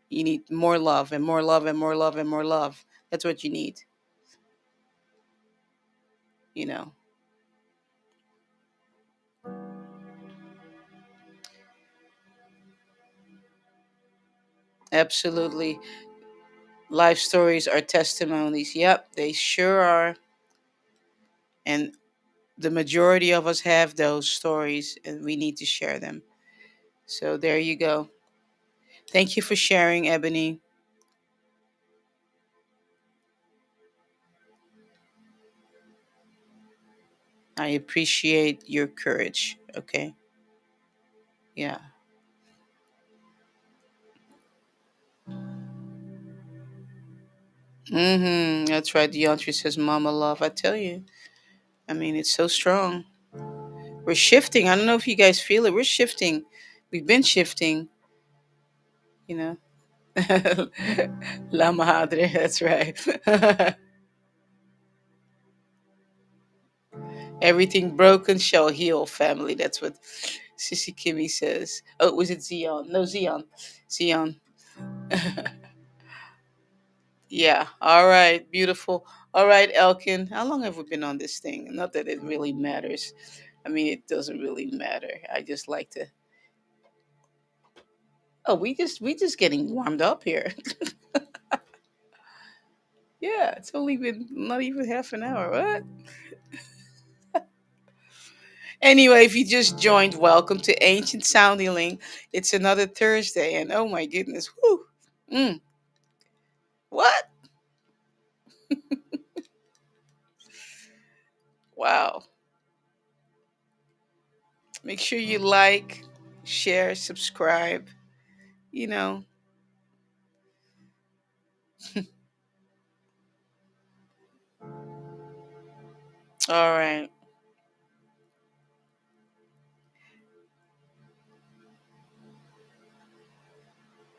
You need more love and more love and more love and more love. That's what you need. You know. Absolutely. Life stories are testimonies. Yep, they sure are. And the majority of us have those stories, and we need to share them. So there you go. Thank you for sharing, Ebony. I appreciate your courage. Okay. Yeah. That's right. Deontre says mama love. I tell you. I mean, it's so strong. We're shifting. I don't know if you guys feel it. We're shifting. We've been shifting, you know. La madre, that's right. Everything broken shall heal, family. That's what Sissy Kimmy says. Oh, was it Zion? No, Zion. Zion. Yeah. All right. Beautiful. All right, Elkin. How long have we been on this thing? Not that it really matters. I mean, it doesn't really matter. I just like to. Oh, we just getting warmed up here. Yeah, it's only been not even half an hour. What? Anyway, if you just joined, welcome to Ancient Sounding. It's another Thursday, and oh my goodness, whew, mm, what? Wow! Make sure you like, share, subscribe. You know, all right.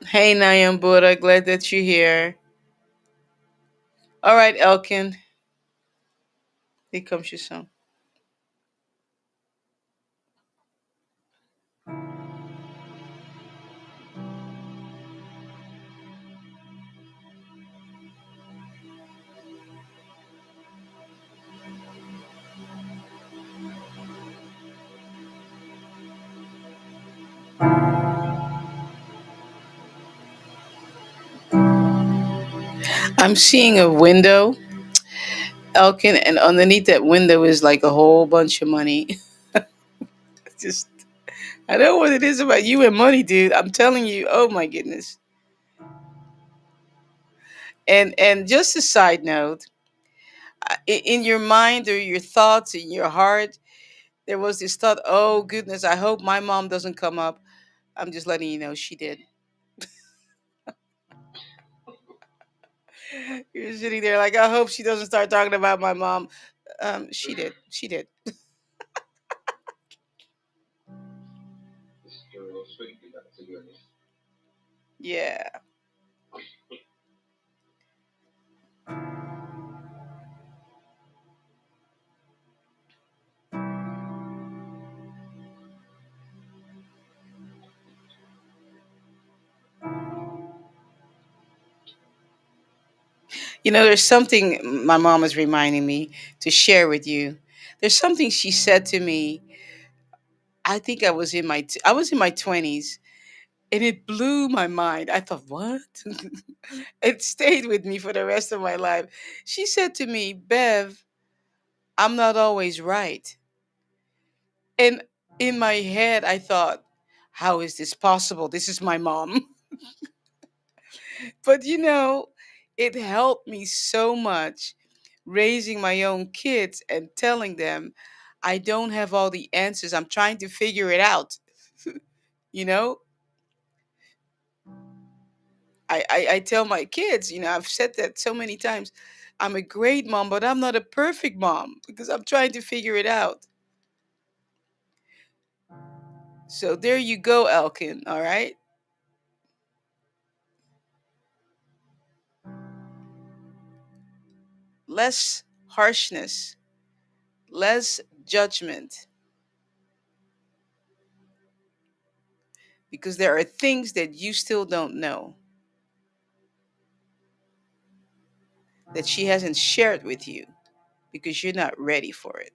Hey, Nayam Buddha, glad that you're here. All right, Elkin, here comes your song. I'm seeing a window, Elkin, and underneath that window is like a whole bunch of money. Just I know what it is about you and money, dude. I'm telling you. Oh my goodness. And just a side note, in your mind or your thoughts in your heart, there was this thought, oh goodness, I hope my mom doesn't come up. I'm just letting you know she did. You're sitting there like, I hope she doesn't start talking about my mom. She did. She did. Yeah. There's something my mom is reminding me to share with you. There's something she said to me. I think I was in my 20s, and it blew my mind. I thought, what? It stayed with me for the rest of my life. She said to me, Bev, I'm not always right. And in my head, I thought, how is this possible? This is my mom. But it helped me so much raising my own kids and telling them I don't have all the answers. I'm trying to figure it out. you know? I tell my kids, I've said that so many times. I'm a great mom, but I'm not a perfect mom because I'm trying to figure it out. So there you go, Elkin. All right. Less harshness, less judgment, because there are things that you still don't know that she hasn't shared with you because you're not ready for it.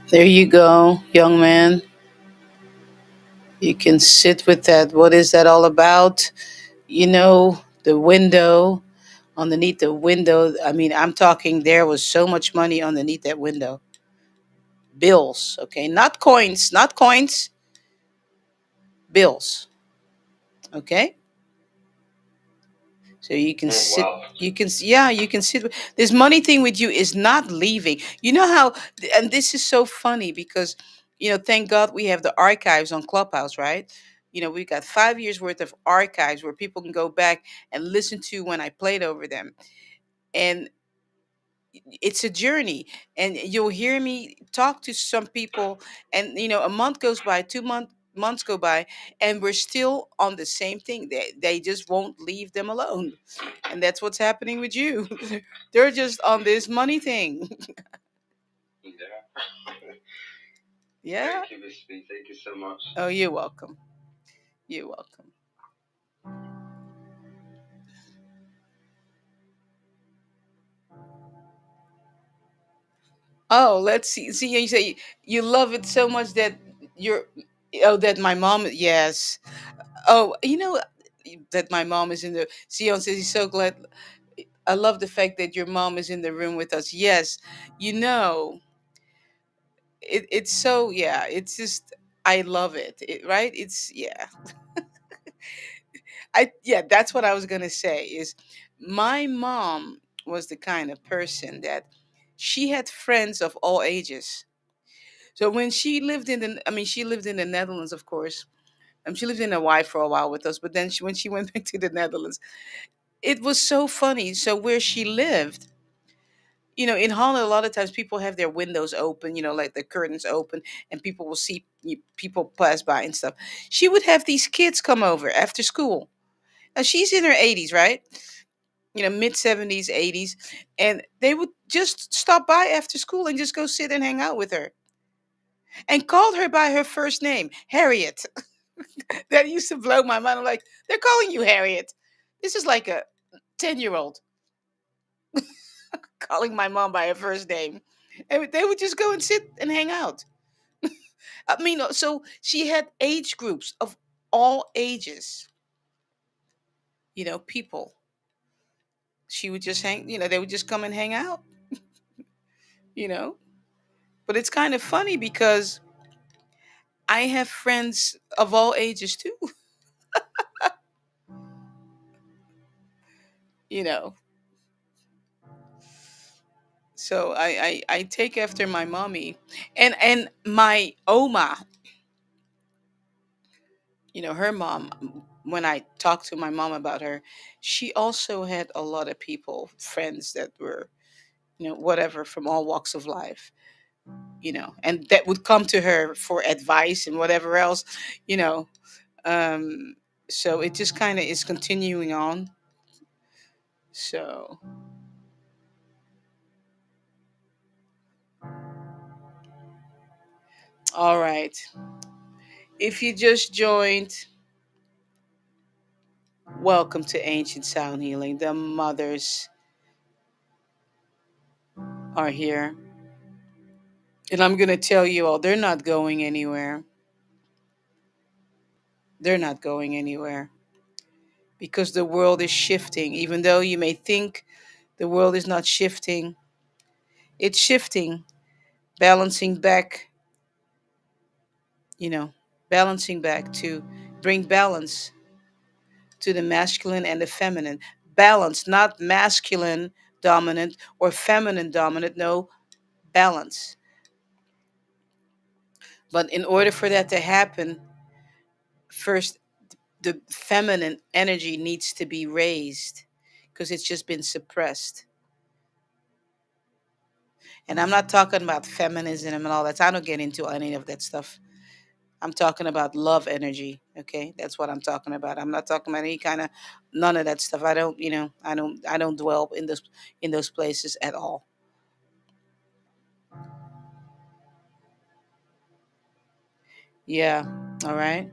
There you go, young man. You can sit with that. What is that all about? The window, underneath the window. I mean, I'm talking, there was so much money underneath that window. Bills, okay? Not coins, not coins, bills, okay? So you can sit, Wow. yeah, you can sit. This money thing with you is not leaving. You know how, and this is so funny because, thank God we have the archives on Clubhouse, right? We've got 5 years worth of archives where people can go back and listen to when I played over them. And it's a journey, and you'll hear me talk to some people, and a month goes by, 2 months go by, and we're still on the same thing. They just won't leave them alone, and that's what's happening with you. They're just on this money thing. Yeah. Yeah. Thank you, Miss B. Thank you so much. Oh, you're welcome. You're welcome. Oh, let's see, you say you love it so much that you're, oh, that my mom, yes. Oh, that my mom is in the, Sion says he's so glad. I love the fact that your mom is in the room with us. Yes, you know, it's so, yeah. It's just, I love right? It's, yeah. Yeah. That's what I was gonna say. Is my mom was the kind of person that She had friends of all ages. So when she lived in the, I mean, she lived in the Netherlands, of course. She lived in Hawaii for a while with us, but then when she went back to the Netherlands, it was so funny. So where she lived, in Holland, a lot of times people have their windows open, like the curtains open, and people will see people pass by and stuff. She would have these kids come over after school. Now she's in her 80s, right? Mid 70s, 80s, and they would just stop by after school and just go sit and hang out with her and called her by her first name, Harriet. That used to blow my mind. I'm like, they're calling you Harriet. This is like a 10-year-old calling my mom by her first name. And they would just go and sit and hang out. I mean, so she had age groups of all ages, people. She would just they would just come and hang out, you know. But it's kind of funny because I have friends of all ages too, you know. So I take after my mommy, and my oma, her mom. When I talked to my mom about her, she also had a lot of people, friends that were, whatever, from all walks of life, and that would come to her for advice and whatever else, you know. Um, so it just kind of is continuing on. So, all right. If you just joined, welcome to Ancient Sound Healing. The mothers are here. And I'm going to tell you all, they're not going anywhere. They're not going anywhere because the world is shifting. Even though you may think the world is not shifting, it's shifting, balancing back, you know, balancing back to bring balance to the masculine and the feminine. Balance, not masculine dominant or feminine dominant, no, balance. But in order for that to happen, first, the feminine energy needs to be raised because it's just been suppressed. And I'm not talking about feminism and all that. I don't get into any of that stuff. I'm talking about love energy. Okay, that's what I'm talking about. I'm not talking about any kind of none of that stuff. I don't, I don't dwell in those places at all. Yeah. All right.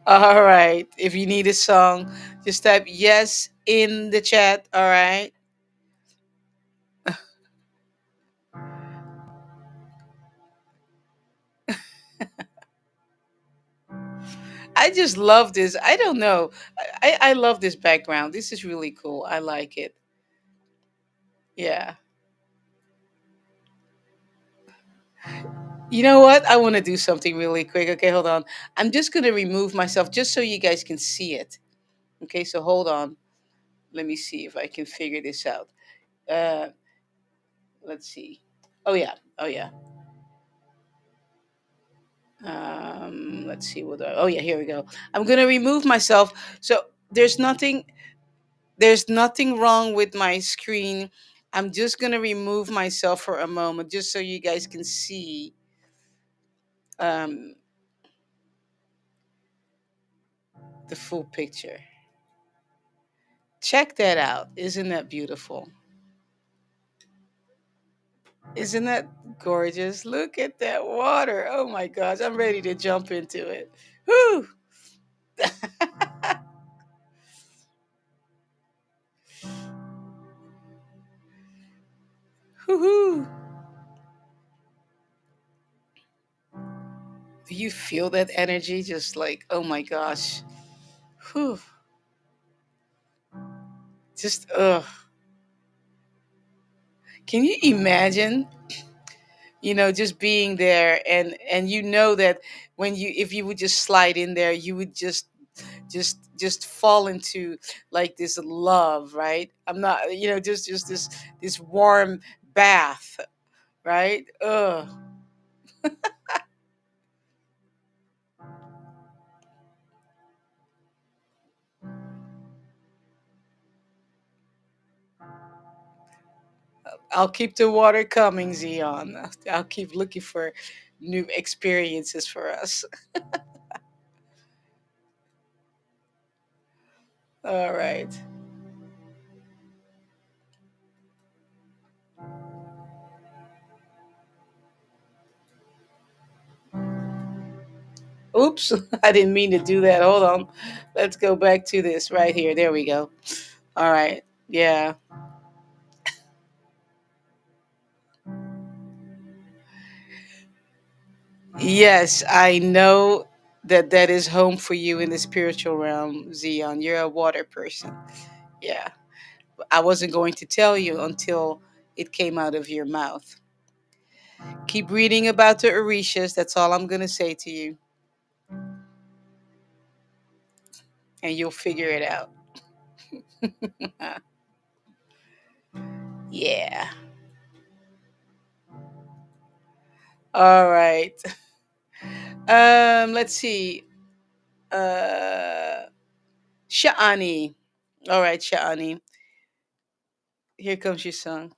All right. If you need a song, just type yes in the chat. All right. I just love this. I don't know. I love this background. This is really cool. I like it. Yeah. You know what? I want to do something really quick. Okay, hold on. I'm just going to remove myself just so you guys can see it. Okay, so hold on. Let me see if I can figure this out. Uh, let's see. Oh, yeah. Oh, yeah. Let's see what. Oh, yeah, here we go. I'm going to remove myself. So there's nothing wrong with my screen. I'm just going to remove myself for a moment just so you guys can see um, the full picture. Check that out. Isn't that beautiful? Isn't that gorgeous? Look at that water. Oh my gosh, I'm ready to jump into it. Whew. Whoo. Do you feel that energy? Just like, oh my gosh. Whew. Just, ugh. Can you imagine? just being there, and you know that when you if you would just slide in there, you would just fall into like this love, right? I'm not, just this warm bath, right? Ugh. I'll keep the water coming, Zion. I'll keep looking for new experiences for us. All right. Oops, I didn't mean to do that. Hold on. Let's go back to this right here. There we go. All right. Yeah. Yes, I know that that is home for you in the spiritual realm, Zion. You're a water person. Yeah. I wasn't going to tell you until it came out of your mouth. Keep reading about the Orishas. That's all I'm going to say to you. And you'll figure it out. Yeah. All right. Let's see. Uh Sha'ani. All right, Sha'ani. Here comes your song.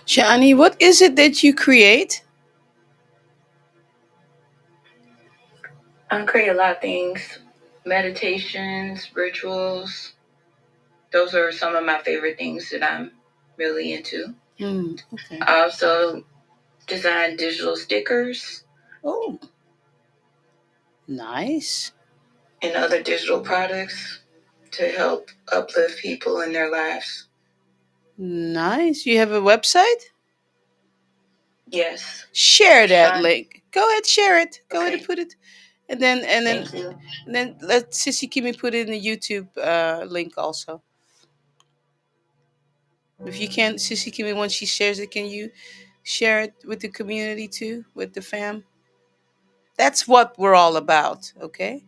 Sha'ani, what is it that you create? I create a lot of things, meditations, rituals. Those are some of my favorite things that I'm really into. Okay. I also design digital stickers Oh, nice. and other digital products to help uplift people in their lives. Nice. You have a website? Yes. Share that Sean. link. Go ahead, share it. Go ahead and Okay. put it. And then Thank you. and then let Sissy Kimmy put it in the YouTube link also. If you can't, Sissy Kimmy, once she shares it, can you share it with the community too, with the fam? That's what we're all about, okay?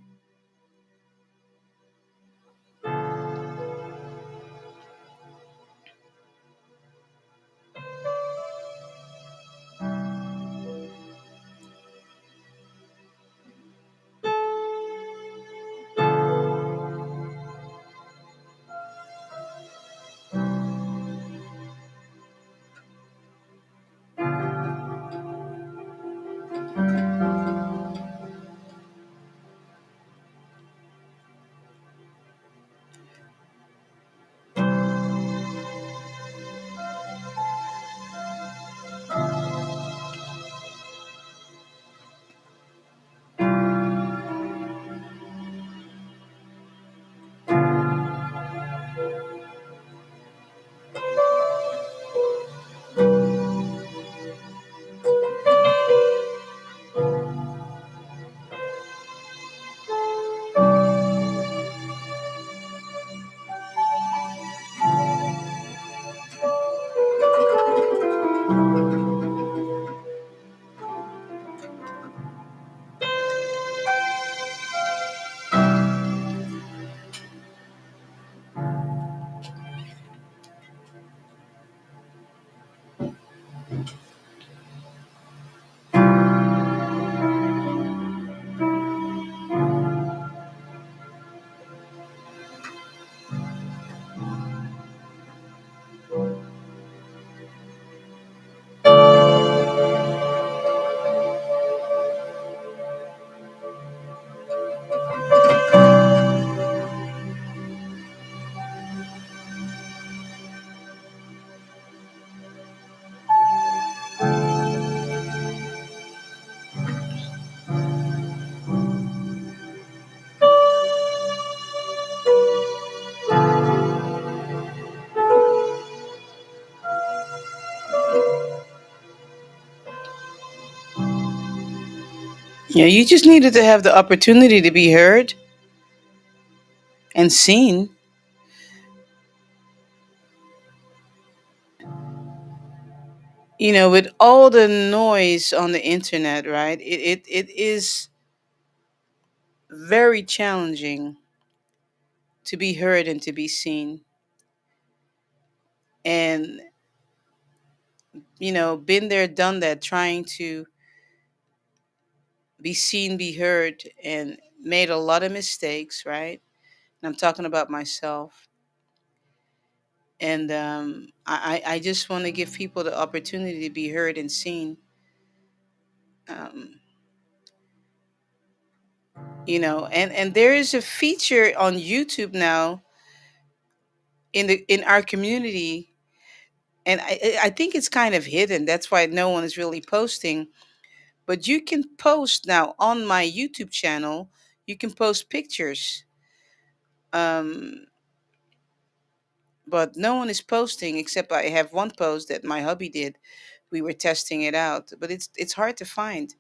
Yeah, you just needed to have the opportunity to be heard and seen. With all the noise on the internet, right? It is very challenging to be heard and to be seen. And, been there, done that, trying to be seen, be heard, and made a lot of mistakes, right? And I'm talking about myself. And I just want to give people the opportunity to be heard and seen. Um, and there is a feature on YouTube now in our community, and I think it's kind of hidden. That's why no one is really posting. But you can post now on my YouTube channel. You can post pictures, um, but no one is posting except I have one post that my hubby did. We were testing it out, but it's hard to find.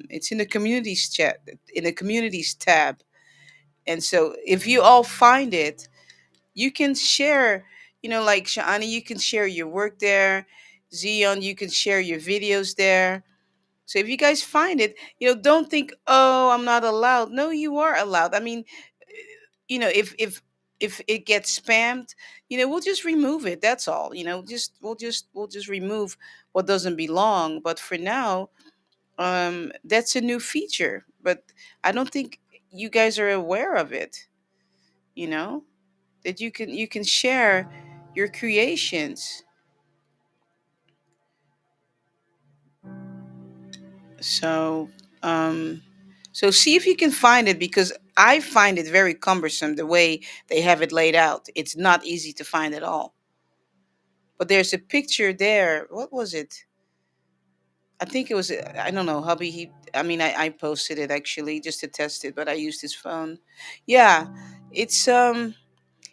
It's in the communities chat, in the communities tab, and so if you all find it, you can share. Like Shani, you can share your work there. Zion, you can share your videos there. So if you guys find it, don't think, oh, I'm not allowed. No, you are allowed. I mean, if it gets spammed, we'll just remove it. That's all. Just we'll just remove what doesn't belong. But for now, that's a new feature. But I don't think you guys are aware of it. You know that you can share your creations. So, um, so see if you can find it, because I find it very cumbersome the way they have it laid out. It's not easy to find at all. But there's a picture there. What was it? I think it was. I don't know. Hubby. I mean, I posted it actually just to test it, but I used his phone. Yeah, it's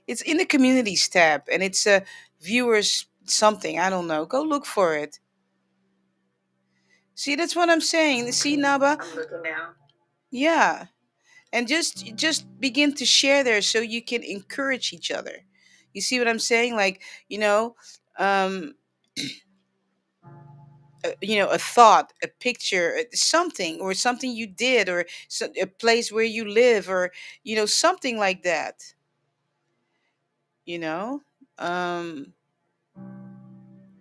it's in the communities tab, and it's a viewers something. I don't know. Go look for it. See, that's what I'm saying. See, Naba. I'm looking now. Yeah, and just begin to share there so you can encourage each other. You see what I'm saying? Like, um a thought, a picture, something, or something you did, or a place where you live, or something like that. you know um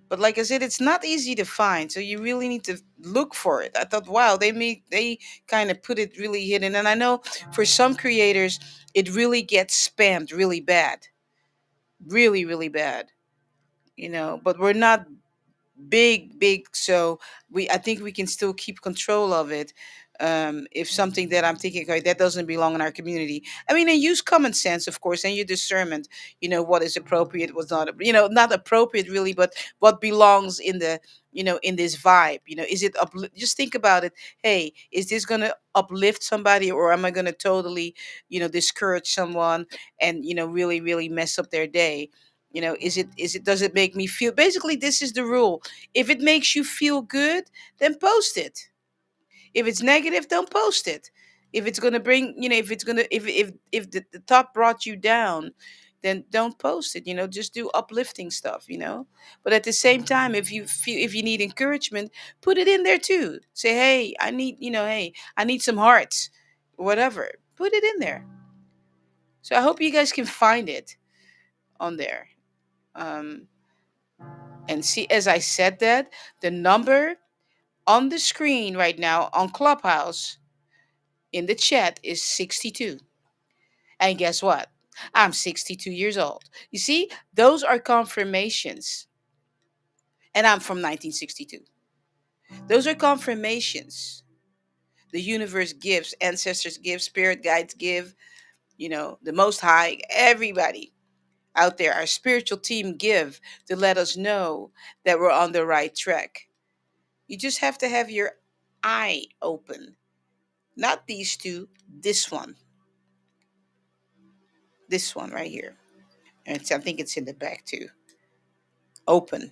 but like I said, it's not easy to find, so you really need to look for it. I thought, wow, they kind of put it really hidden, and I know for some creators it really gets spammed really bad, really really bad. But we're not big, so I think we can still keep control of it. If something that I'm thinking, okay, that doesn't belong in our community, I mean, and use common sense, of course, and your discernment. What is appropriate, what's not, not appropriate really, but what belongs in the in this vibe. Is it just think about it. Hey, is this going to uplift somebody, or am I going to totally discourage someone and really really mess up their day? Is it does it make me feel, basically this is the rule. If it makes you feel good, then post it. If it's negative, don't post it. If it's going to bring, if it's going to, if the top brought you down, then don't post it. Just do uplifting stuff. But at the same time, if you need encouragement, put it in there too. Say, hey, I need, hey, I need some hearts, whatever. Put it in there. So I hope you guys can find it on there. um And see, as I said that, the number on the screen right now on Clubhouse in the chat is 62. And guess what? I'm 62 years old. You see, those are confirmations. And I'm from 1962. Those are confirmations. The universe gives, ancestors give, spirit guides give, the Most High, everybody out there, our spiritual team give to let us know that we're on the right track. You just have to have your eye open. Not these two, this one. This one right here. And I think it's in the back too. Open.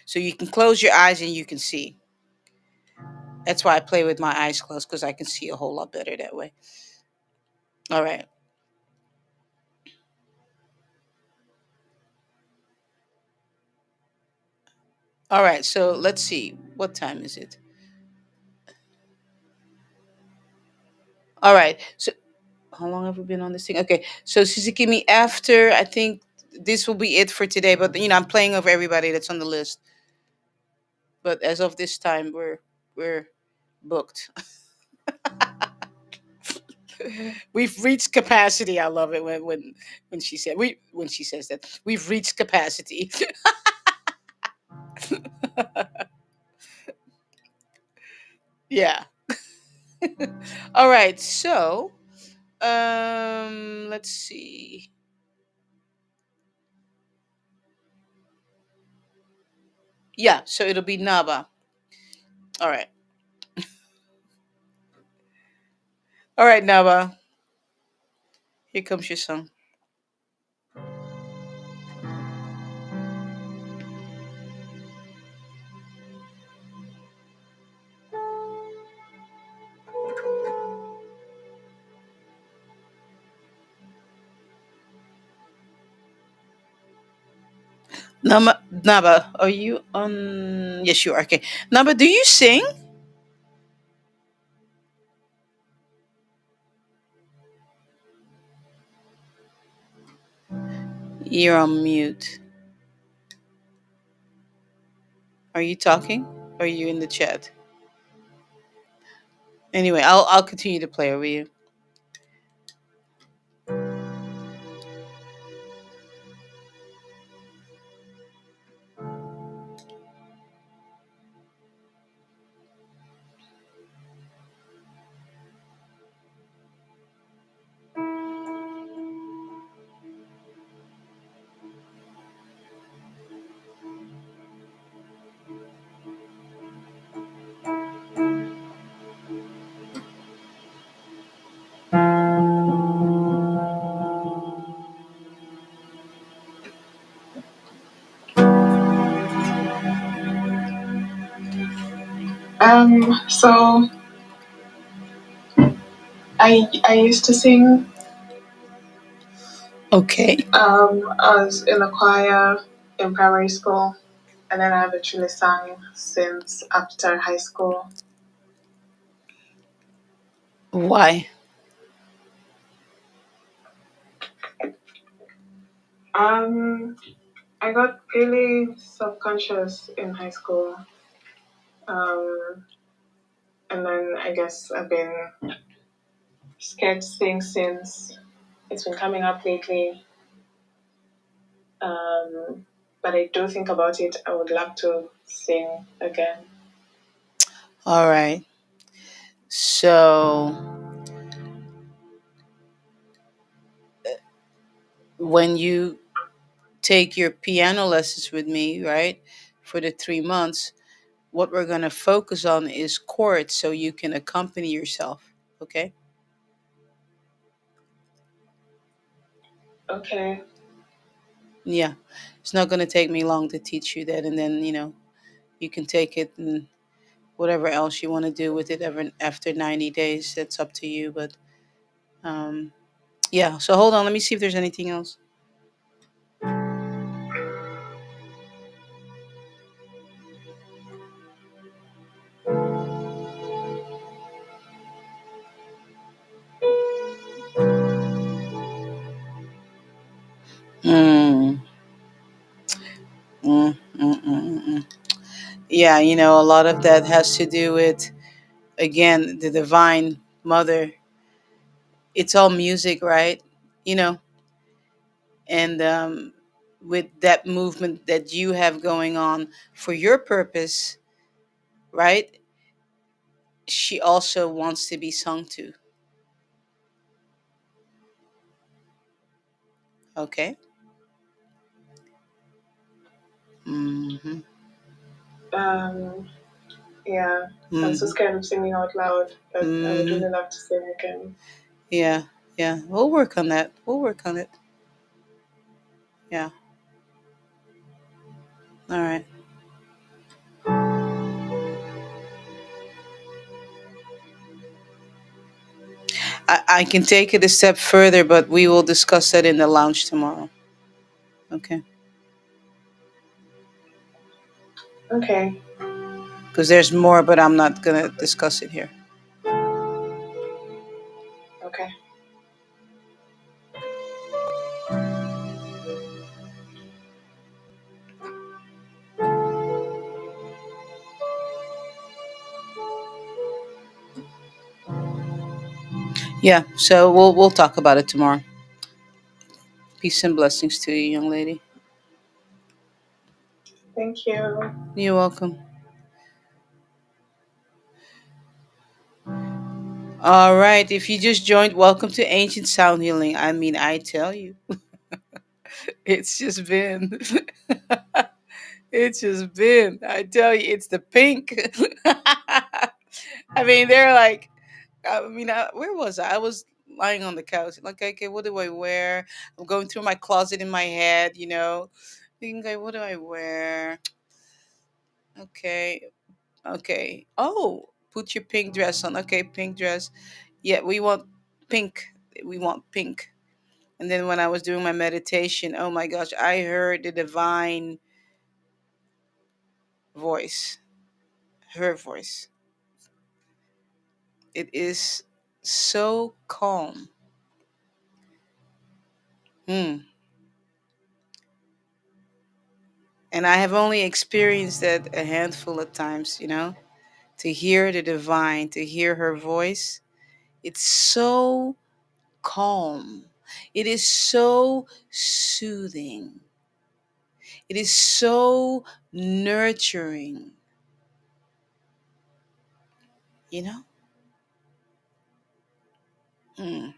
So you can close your eyes and you can see. That's why I play with my eyes closed because I can see a whole lot better that way. All right. All right. So let's see. What time is it? All right. So how long have we been on this thing? Okay. So Suzuki, after I think this will be it for today. But I'm playing over everybody that's on the list. But as of this time, we're booked. We've reached capacity. I love it when she says that we've reached capacity. Yeah. All right. So let's see. Yeah. So it'll be Naba. All right. All right, Naba. Here comes your song. Naba, are you on? Yes, you are. Okay. Naba, do you sing? You're on mute. Are you talking? Or are you in the chat? Anyway, I'll continue to play over you. So I used to sing. Okay. I was in a choir in primary school, and then I've actually sang since after high school. Why? Um, I got really self-conscious in high school, um, and then I guess I've been scared to sing since. It's been coming up lately, but I do think about it. I would love to sing again. All right. So when you take your piano lessons with me, right, for the 3 months, what we're going to focus on is chords so you can accompany yourself. Okay. Okay. Yeah. It's not going to take me long to teach you that. And then, you can take it and whatever else you want to do with it after 90 days. That's up to you. But um, yeah. So hold on. Let me see if there's anything else. Mm, mm. Yeah. A lot of that has to do with, again, the divine mother. It's all music, right? You know, and with that movement that you have going on for your purpose, right? She also wants to be sung to. Okay. Hmm. Um, yeah, I'm so Hmm. scared of singing out loud, but I would Hmm. really love to sing again. Yeah. Yeah. We'll work on that. We'll work on it. Yeah. All right. I can take it a step further, but we will discuss that in the lounge tomorrow. Okay. Okay. Because there's more, but I'm not going to discuss it here. Okay. Yeah, so we'll talk about it tomorrow. Peace and blessings to you, young lady. Thank you. You're welcome. All right, if you just joined, welcome to Ancient Sound Healing. I mean, I tell you, it's just been, it's just been. I tell you, it's the pink. I mean, they're like, where was I? I was lying on the couch, like, okay, what do I wear? I'm going through my closet in my head, thinking, okay, what do I wear? Okay, okay. Oh, put your pink dress on. Okay, pink dress. Yeah, we want pink. We want pink. And then when I was doing my meditation, oh my gosh, I heard the divine voice, her voice. It is so calm. Hmm. And I have only experienced that a handful of times, to hear the divine, to hear her voice. It's so calm. It is so soothing. It is so nurturing, you know? Mm,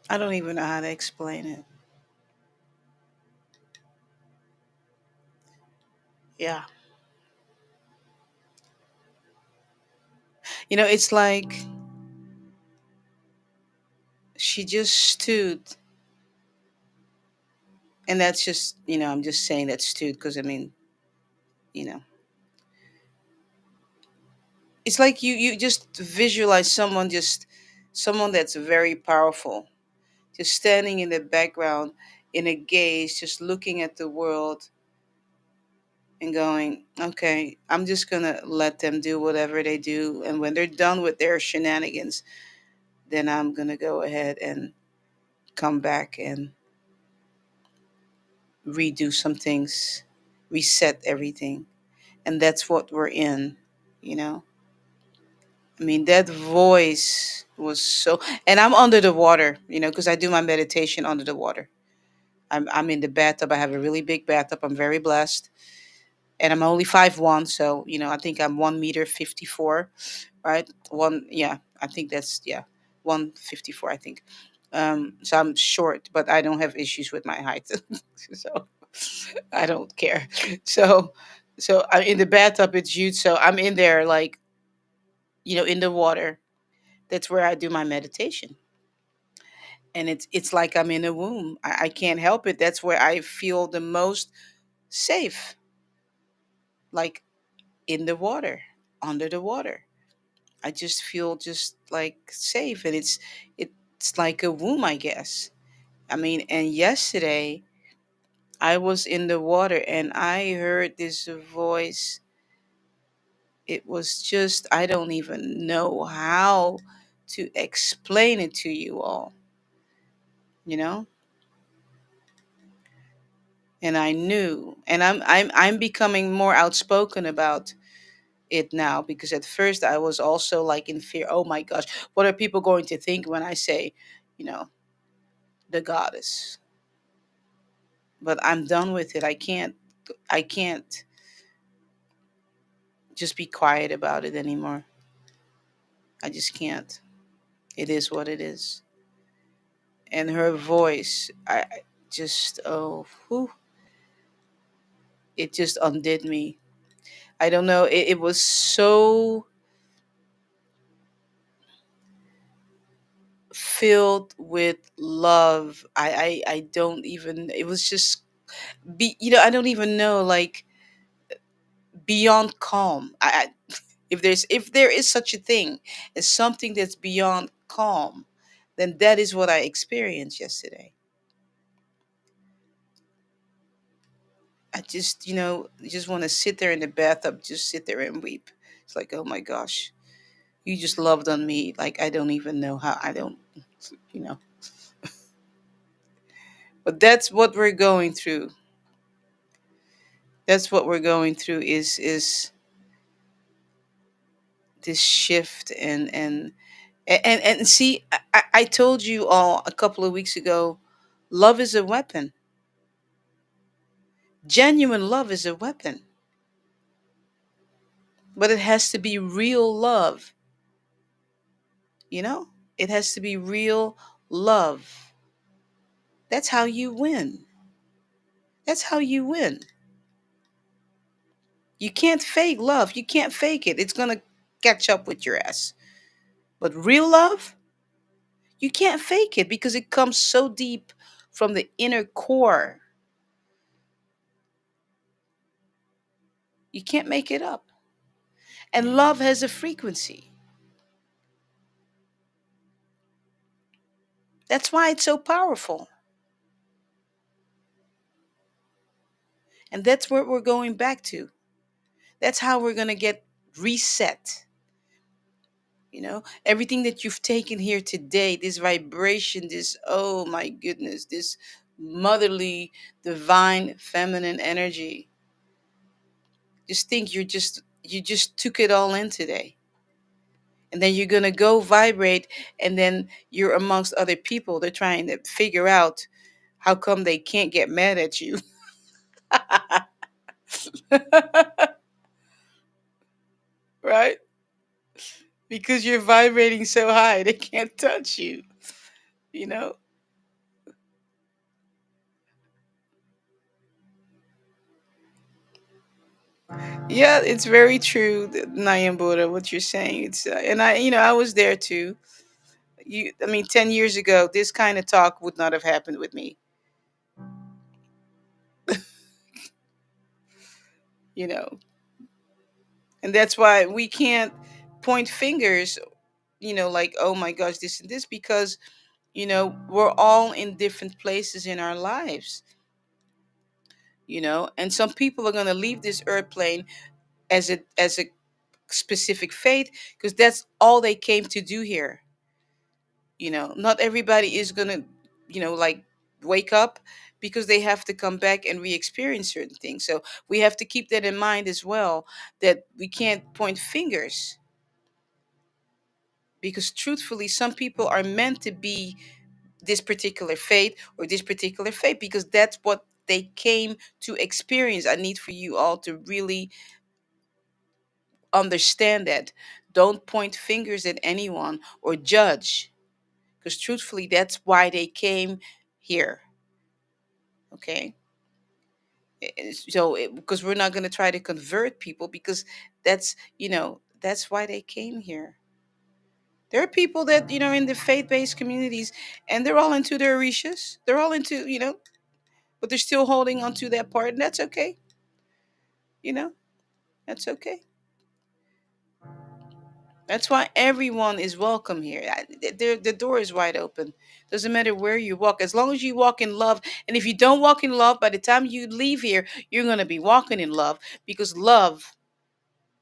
I don't even know how to explain it. Yeah. It's like she just stood, and that's just, I'm just saying that stood because, I mean, you know, it's like you just visualize someone that's very powerful, just standing in the background in a gaze, just looking at the world and going, okay, I'm just going to let them do whatever they do. And when they're done with their shenanigans, then I'm going to go ahead and come back and redo some things, reset everything. And that's what we're in, you know? I mean, that voice was so, and I'm under the water, because I do my meditation under the water. I'm in the bathtub. I have a really big bathtub. I'm very blessed. And I'm only 5'1", so I think I'm 1 meter 54, right? Yeah, I think that's, yeah, 154, I think. So I'm short, but I don't have issues with my height, so I don't care. So, I'm in the bathtub. It's huge, so I'm in there, like, in the water. That's where I do my meditation, and it's like I'm in a womb. I can't help it. That's where I feel the most safe, like in the water, under the water. I just feel just like safe, and it's like a womb, I guess. I mean, and yesterday I was in the water and I heard this voice. It was just, I don't even know how to explain it to you all, you know? And I knew, and I'm becoming more outspoken about it now, because at first I was also like in fear. Oh my gosh, what are people going to think when I say, you know, the goddess? But I'm done with it. I can't just be quiet about it anymore. I just can't. It is what it is. And her voice, I just, oh, whew, it just undid me. I don't know. It was so filled with love. I don't even, it was just, I don't even know, like, beyond calm. If there is such a thing as something that's beyond calm, then that is what I experienced yesterday. I just, just want to sit there in the bathtub, just sit there and weep. It's like, oh my gosh, you just loved on me. Like, I don't even know how, I don't, you know. But that's what we're going through. That's what we're going through is this shift and see, I told you all a couple of weeks ago, love is a weapon. Genuine love is a weapon, but it has to be real love, you know? It has to be real love. That's how you win. That's how you win. You can't fake love. You can't fake it. It's going to catch up with your ass. But real love, you can't fake it because it comes so deep from the inner core. You can't make it up. And love has a frequency. That's why it's so powerful. And that's what we're going back to. That's how we're going to get reset. Everything that you've taken here today, this vibration, this, oh my goodness, this motherly, divine, feminine energy. Just think you just took it all in today. And then you're going to go vibrate, and then you're amongst other people. They're trying to figure out how come they can't get mad at you. Right? Because you're vibrating so high, they can't touch you, you know? Yeah, it's very true, Nayambura, what you're saying. And I was there too. I mean, 10 years ago, this kind of talk would not have happened with me, you know? And that's why we can't point fingers, like, oh my gosh, this and this, because, we're all in different places in our lives, and some people are going to leave this earth plane as a specific fate because that's all they came to do here. Not everybody is going to, like, wake up because they have to come back and re-experience certain things. So we have to keep that in mind as well, that we can't point fingers, because truthfully some people are meant to be this particular fate or this particular fate because that's what they came to experience. I need for you all to really understand that. Don't point fingers at anyone or judge, because truthfully that's why they came here. Okay. So because we're not going to try to convert people, because that's why they came here. There are people that, in the faith-based communities, and they're all into their rishas, they're all into, but they're still holding on to that part, and that's okay. you know that's okay. That's why everyone is welcome here. The door is wide open. Doesn't matter where you walk, as long as you walk in love. And if you don't walk in love, by the time you leave here, you're going to be walking in love, because love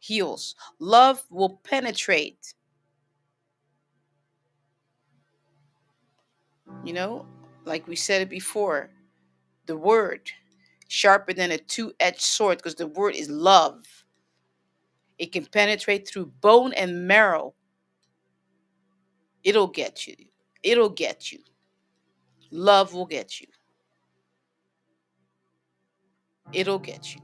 heals. Love will penetrate, you know, like we said it before. The word, sharper than a two-edged sword, because the word is love. It can penetrate through bone and marrow. It'll get you. It'll get you. Love will get you. It'll get you.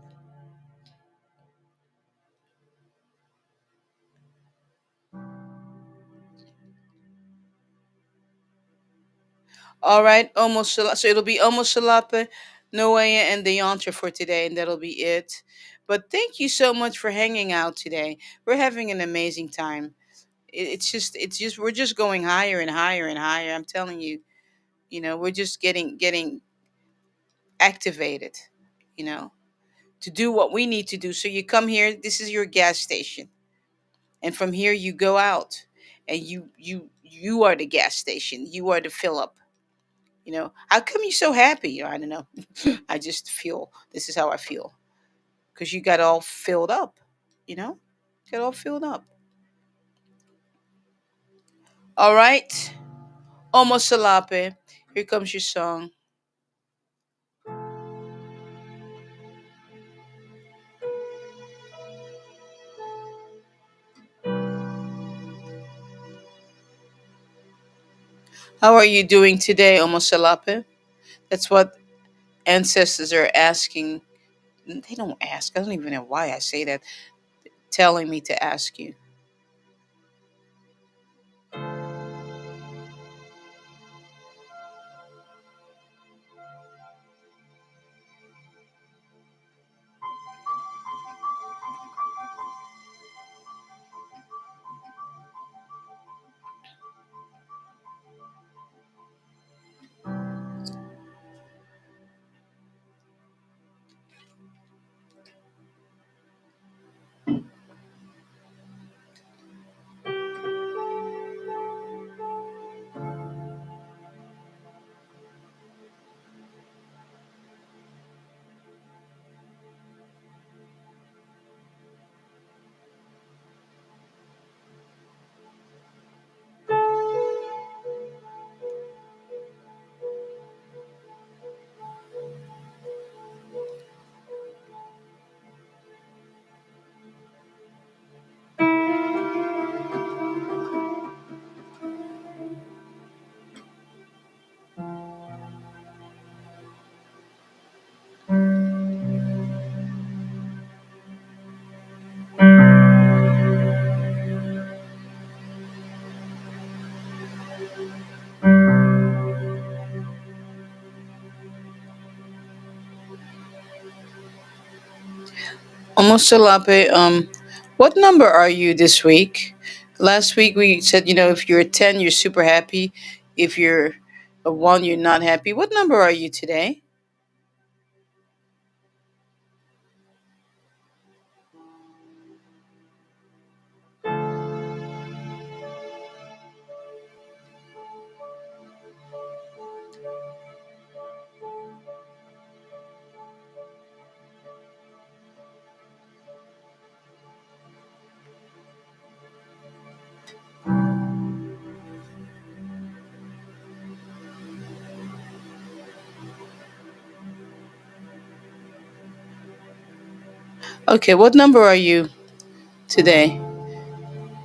All right, almost so it'll be almost Shalape, Noah, and the yantra for today, and that'll be it. But thank you so much for hanging out today. We're having an amazing time. It's just we're just going higher and higher and higher. I'm telling you, we're just getting activated, you know, to do what we need to do. So you come here. This is your gas station. And from here you go out and you are the gas station. You are the fill up. How come you're so happy? I don't know. I just feel this is how I feel because you got all filled up. You know, got all filled up. All right, almost salape. Here comes your song. How are you doing today, almost salape? That's what ancestors are asking. They don't ask. I don't even know why I say that. Telling me to ask you. Almost salape. What number are you this week? Last week we said, if you're a 10, you're super happy. If you're a 1, you're not happy. What number are you today? Okay, what number are you today?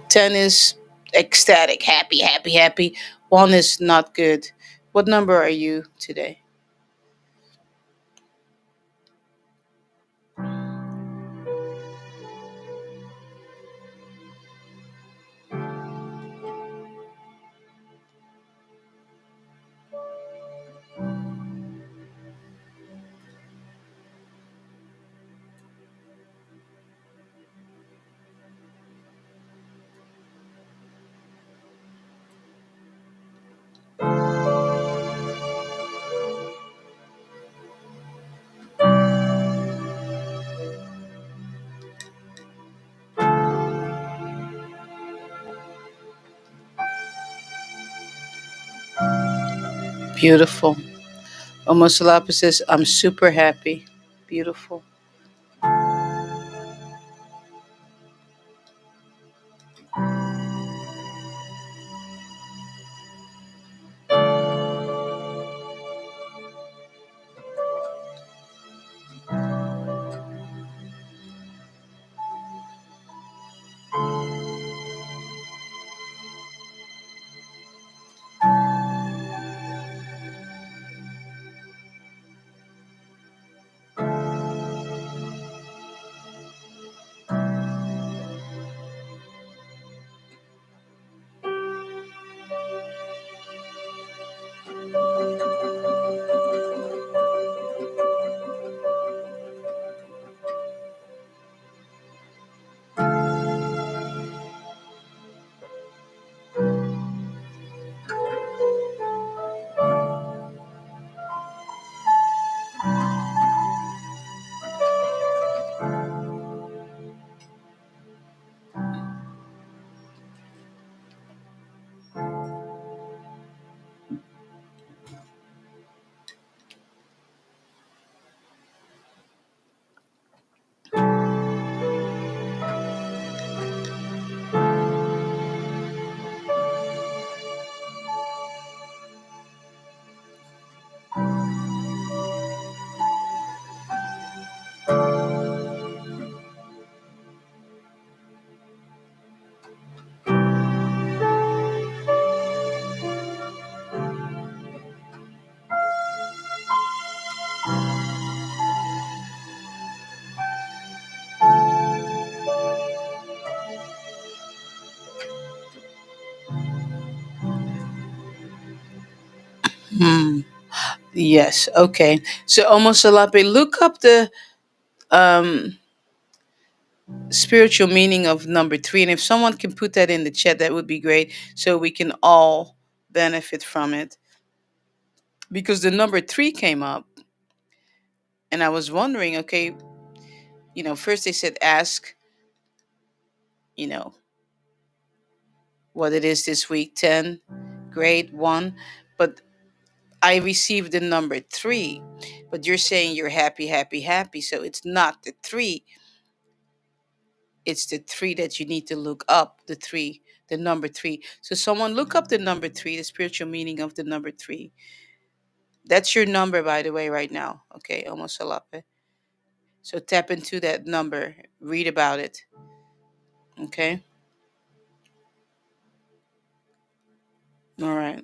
10 is ecstatic, happy, happy, happy. 1 is not good. What number are you today? Beautiful. Omosalapa says, I'm super happy. Beautiful. Hmm. Yes. Okay. So almost alape. Look up the um spiritual meaning of number three, and if someone can put that in the chat, that would be great, so we can all benefit from it. Because the number three came up, and I was wondering, okay, first they said ask, you know, what it is this week. 10, great, one, but I received the number three. But you're saying you're happy, happy, happy, so it's not the three. It's the three that you need to look up. The three, the number three. So someone look up the number three, the spiritual meaning of the number three. That's your number, by the way, right now. Okay, almost salape. So tap into that number, read about it. Okay, all right,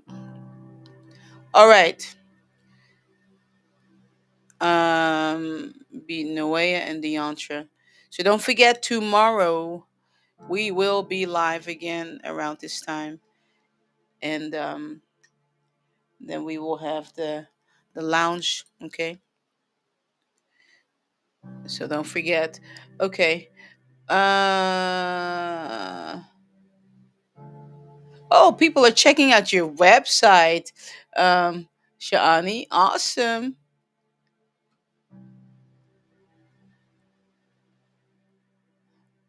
all right. Be Noea and Deantra. So don't forget, tomorrow we will be live again around this time, and then we will have the lounge. Okay, so don't forget. Okay. Uh oh, people are checking out your website. Shani, awesome.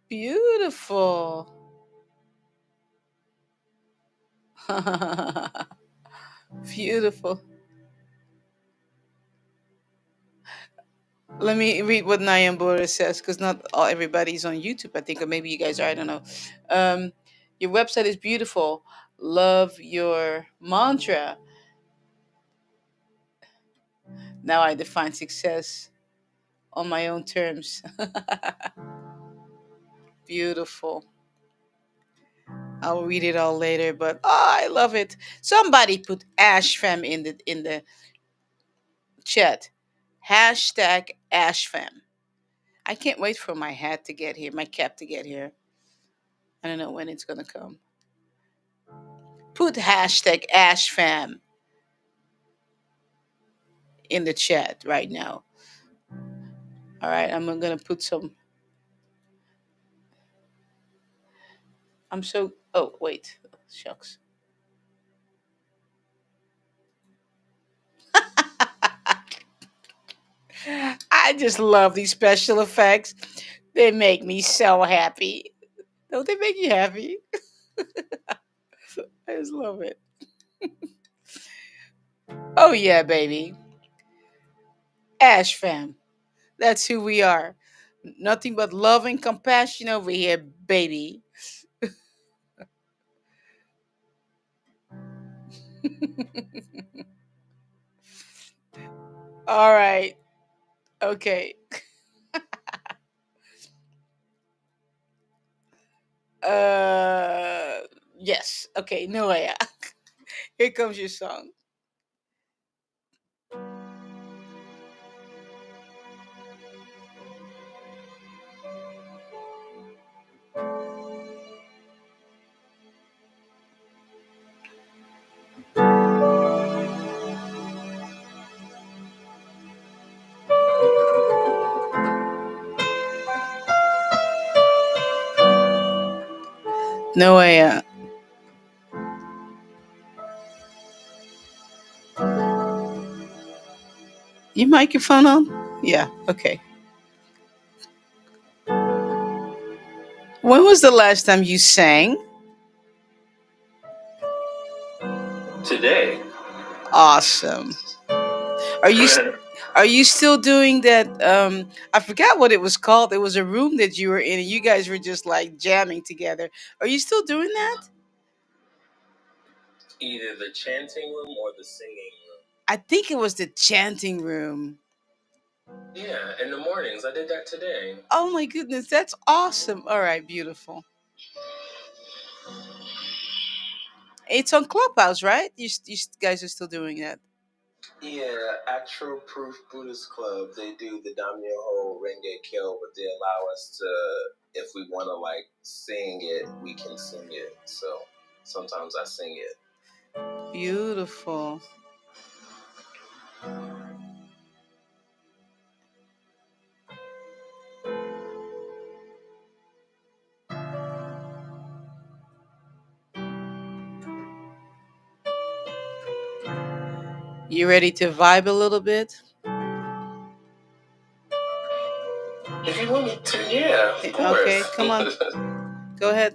Beautiful. Beautiful. Let me read what Nayambura says, because not all everybody's on YouTube, I think, or maybe you guys are, I don't know. Um, your website is beautiful. Love your mantra. Now I define success on my own terms. Beautiful. I'll read it all later, but I love it. Somebody put Ashfam in the chat. Hashtag Ashfam. I can't wait for my hat to get here, my cap to get here. I don't know when it's gonna come. Put hashtag Ashfam in the chat right now. All right, I'm gonna put some. I'm so. Oh wait, shucks. I just love these special effects. They make me so happy. Don't they make you happy? I just love it. Oh yeah, baby. Ash fam. That's who we are. Nothing but love and compassion over here, baby. All right. Okay. Uh yes. Okay, Noah. Here comes your song. Noah. Your microphone on? Yeah, okay. When was the last time you sang? Today. Awesome. Are you are you still doing that? I forgot what it was called. There was a room that you were in, and you guys were just like jamming together. Are you still doing that? Either the chanting room or the singing room. I think it was the chanting room. Yeah, in the mornings. I did that today. Oh my goodness, that's awesome. All right, beautiful. It's on Clubhouse, right? You guys are still doing that. Yeah, Actual Proof Buddhist Club. They do the Nam-myoho Renge Kyo, but they allow us to, if we want to like sing it, we can sing it. So sometimes I sing it. Beautiful. You ready to vibe a little bit? If you want me to, yeah, of course. Okay, come on. Go ahead.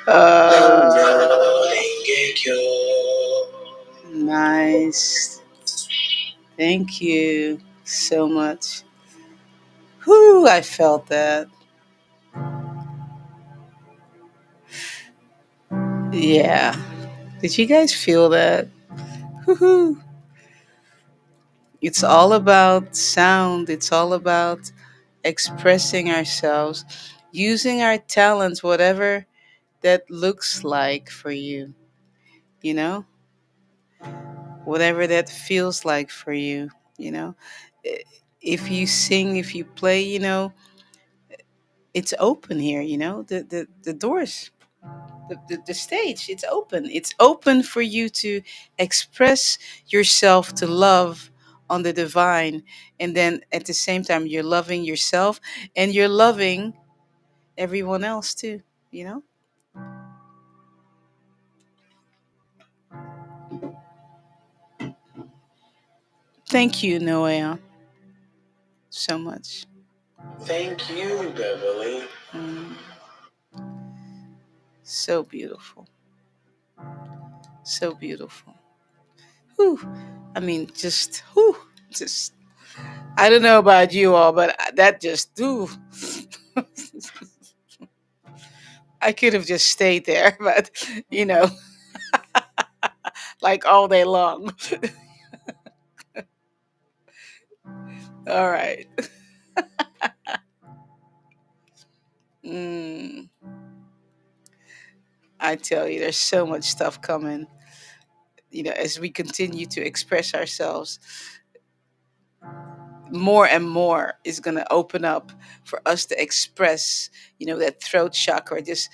Uh, nice. Thank you so much. Whoo, I felt that. Yeah. Did you guys feel that? Woohoo. It's all about sound. It's all about expressing ourselves, using our talents, whatever that looks like for you, you know, whatever that feels like for you, you know. I- If you sing, if you play, it's open here, the doors, the stage, it's open. It's open for you to express yourself, to love on the divine. And then at the same time, you're loving yourself and you're loving everyone else too, you know? Thank you, Noah, so much. Thank you, Beverly. Mm, so beautiful. So beautiful. Whew. I mean, just, I don't know about you all, but that just, ooh. I could have just stayed there, but, you know, like all day long. All right. Mm, I tell you, there's so much stuff coming, as we continue to express ourselves. More and more is going to open up for us to express, that throat chakra, just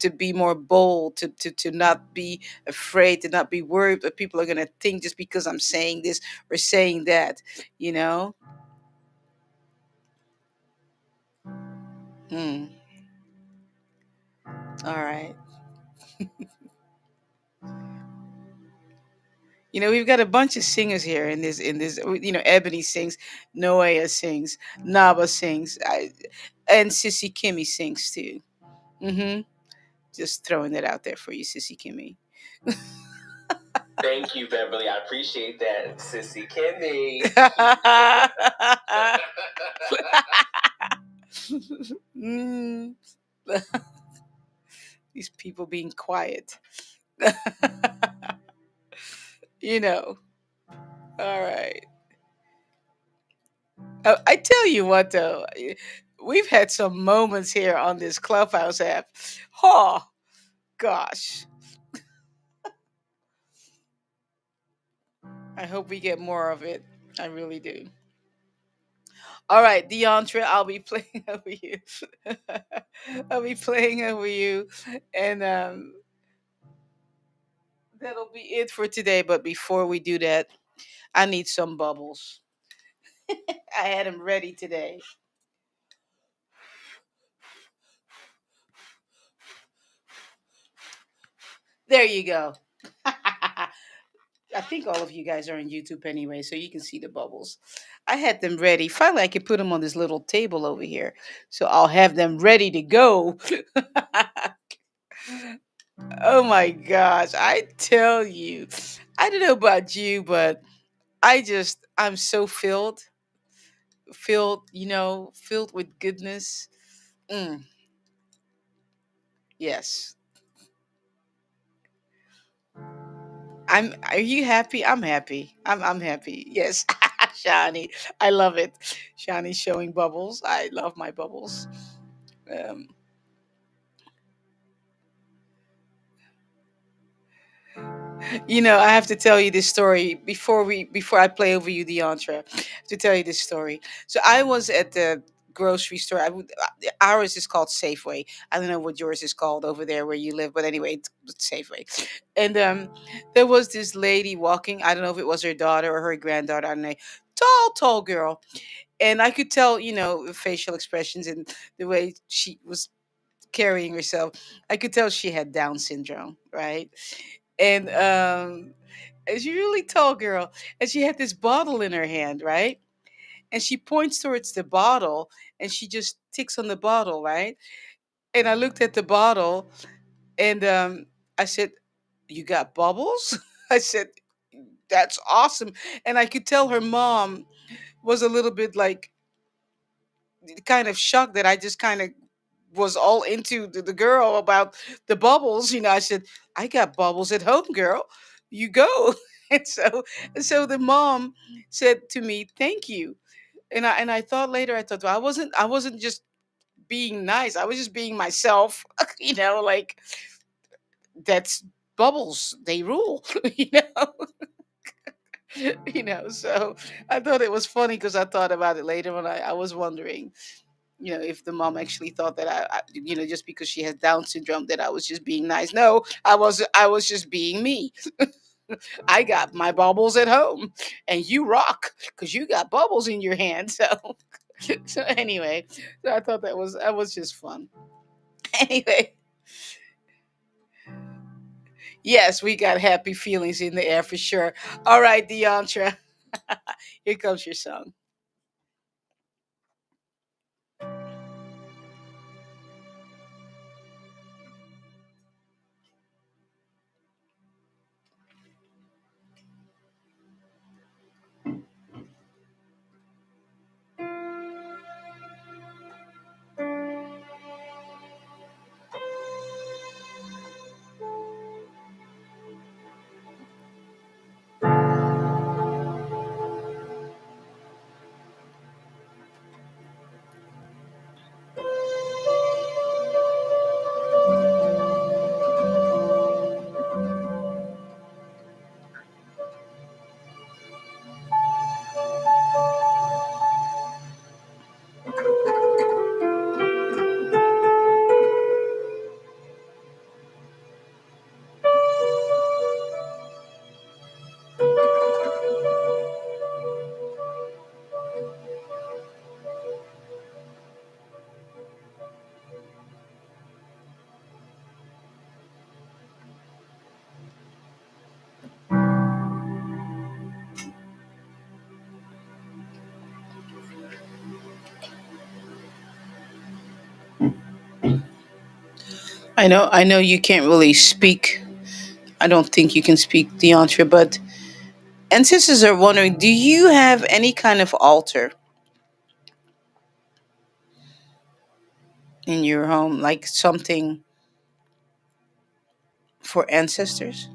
to be more bold, to not be afraid, to not be worried what people are going to think just because I'm saying this or saying that, you know. Hmm. All right. We've got a bunch of singers here in this. Ebony sings, Noah sings, Naba sings, and Sissy Kimmy sings too. Mm-hmm. Just throwing that out there for you, Sissy Kimmy. Thank you, Beverly. I appreciate that, Sissy Kimmy. Mm, these people being quiet. you know. All right. I tell you what, though, we've had some moments here on this Clubhouse app. Oh, gosh. I hope we get more of it. I really do. All right, Deantra, I'll be playing over you. I'll be playing over you. And that'll be it for today. But before we do that, I need some bubbles. I had them ready today. There you go. I think all of you guys are on YouTube anyway, so you can see the bubbles. I had them ready. Finally, I could put them on this little table over here. So I'll have them ready to go. Oh my gosh. I tell you, I don't know about you, but I'm so filled with goodness. Mm, yes. Are you happy? I'm happy. I'm happy. Yes. Shani. I love it. Shani showing bubbles. I love my bubbles. Um, I have to tell you this story before I play over you the entree. I have to tell you this story. So I was at the grocery store. Ours is called Safeway. I don't know what yours is called over there where you live, but anyway, it's Safeway. And there was this lady walking. I don't know if it was her daughter or her granddaughter. I don't know. Tall girl, and I could tell, facial expressions and the way she was carrying herself. I could tell she had Down syndrome, right? And she's a really tall girl, and she had this bottle in her hand, right? And she points towards the bottle, and she just ticks on the bottle, right? And I looked at the bottle, and I said, "You got bubbles?" I said, "That's awesome." And I could tell her mom was a little bit like kind of shocked that I just kind of was all into the girl about the bubbles. I said, "I got bubbles at home, girl. You go." And so the mom said to me, "Thank you." And I thought later, I thought, well, I wasn't just being nice. I was just being myself. Like that's bubbles. They rule. So I thought it was funny because I thought about it later when I was wondering, if the mom actually thought that just because she has Down syndrome, that I was just being nice. No, I was just being me. I got my bubbles at home, and you rock because you got bubbles in your hand. So, so anyway, so I thought that was just fun. Anyway, yes, we got happy feelings in the air for sure. All right, Deantra, here comes your song. I know you can't really speak. I don't think you can speak Deontra, but ancestors are wondering, do you have any kind of altar in your home, like something for ancestors?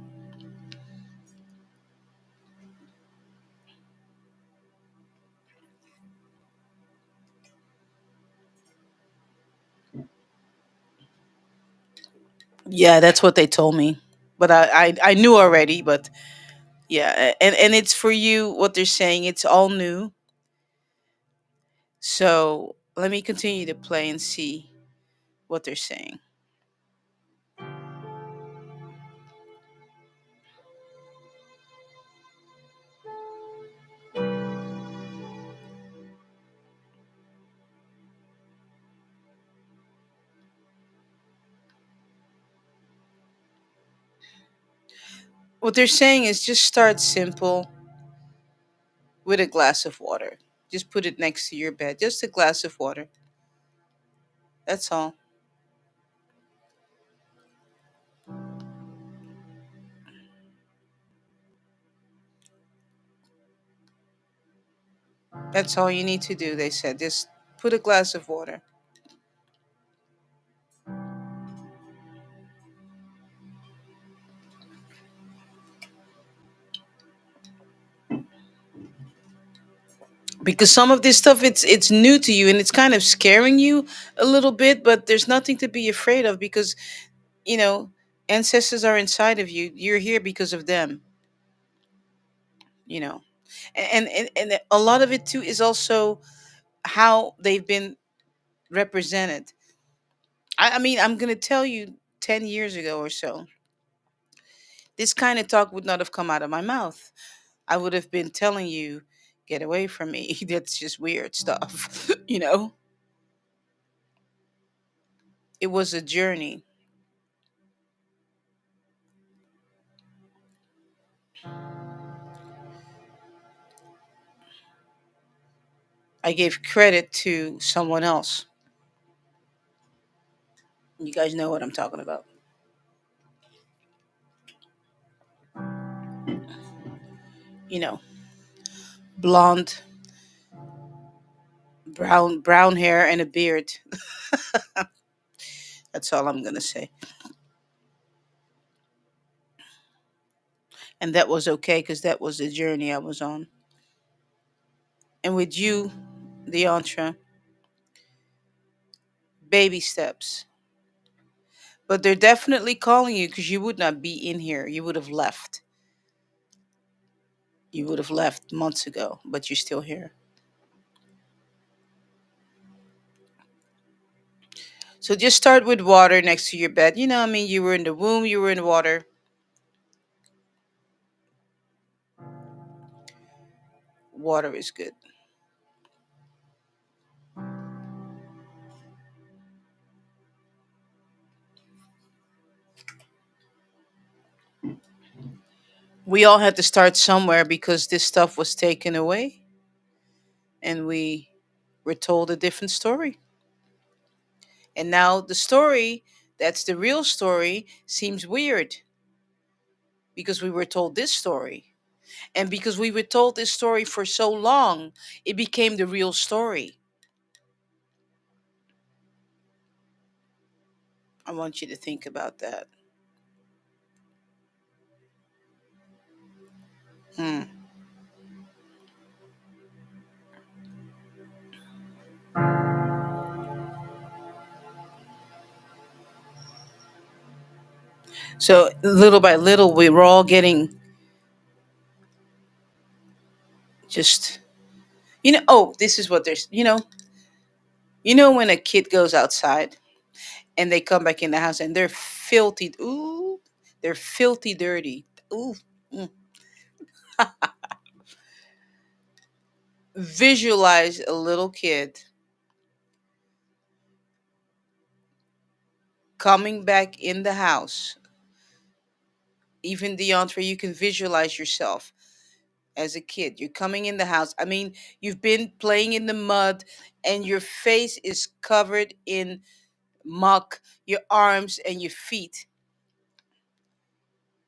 Yeah, that's what they told me. But I knew already, but yeah, and it's for you what they're saying, it's all new. So let me continue to play and see what they're saying. What they're saying is just start simple with a glass of water. Just put it next to your bed. Just a glass of water. That's all. That's all you need to do, they said. Just put a glass of water. Because some of this stuff, it's new to you and it's kind of scaring you a little bit, but there's nothing to be afraid of because, you know, ancestors are inside of you. You're here because of them, you know. And a lot of it too is also how they've been represented. I mean, I'm going to tell you 10 years ago or so, this kind of talk would not have come out of my mouth. I would have been telling you, get away from me. That's just weird stuff. You know, it was a journey. I gave credit to someone else. You guys know what I'm talking about. You know, blonde, brown hair and a beard. That's all I'm going to say. And that was okay because that was the journey I was on. And with you, the Deontra, baby steps. But they're definitely calling you because you would not be in here. You would have left. You would have left months ago, but you're still here. So just start with water next to your bed. You know, I mean, you were in the womb, you were in water. Water is good. We all had to start somewhere because this stuff was taken away and we were told a different story. And now the story that's the real story seems weird because we were told this story. And because we were told this story for so long, it became the real story. I want you to think about that. Hmm. So little by little, we were all getting just, oh, this is what there's, when a kid goes outside and they come back in the house and they're filthy, ooh, they're filthy dirty. Ooh. Mm. Visualize a little kid coming back in the house. Even the entree, you can visualize yourself as a kid. You're coming in the house. I mean, you've been playing in the mud and your face is covered in muck, your arms and your feet.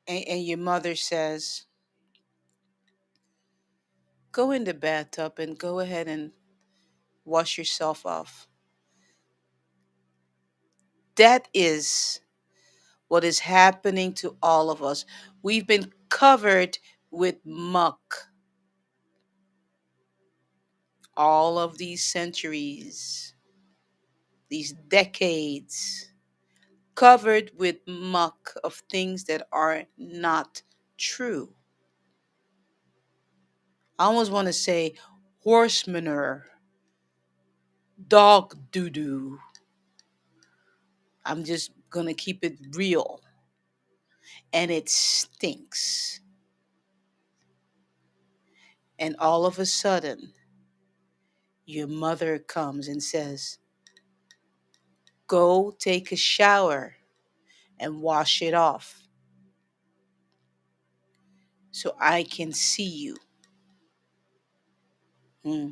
And your mother says, go in the bathtub and go ahead and wash yourself off. That is what is happening to all of us. We've been covered with muck all of these centuries, these decades, covered with muck of things that are not true. I almost want to say horse manure, dog doo doo. I'm just going to keep it real. And it stinks. And all of a sudden, your mother comes and says, go take a shower and wash it off so I can see you. Hmm.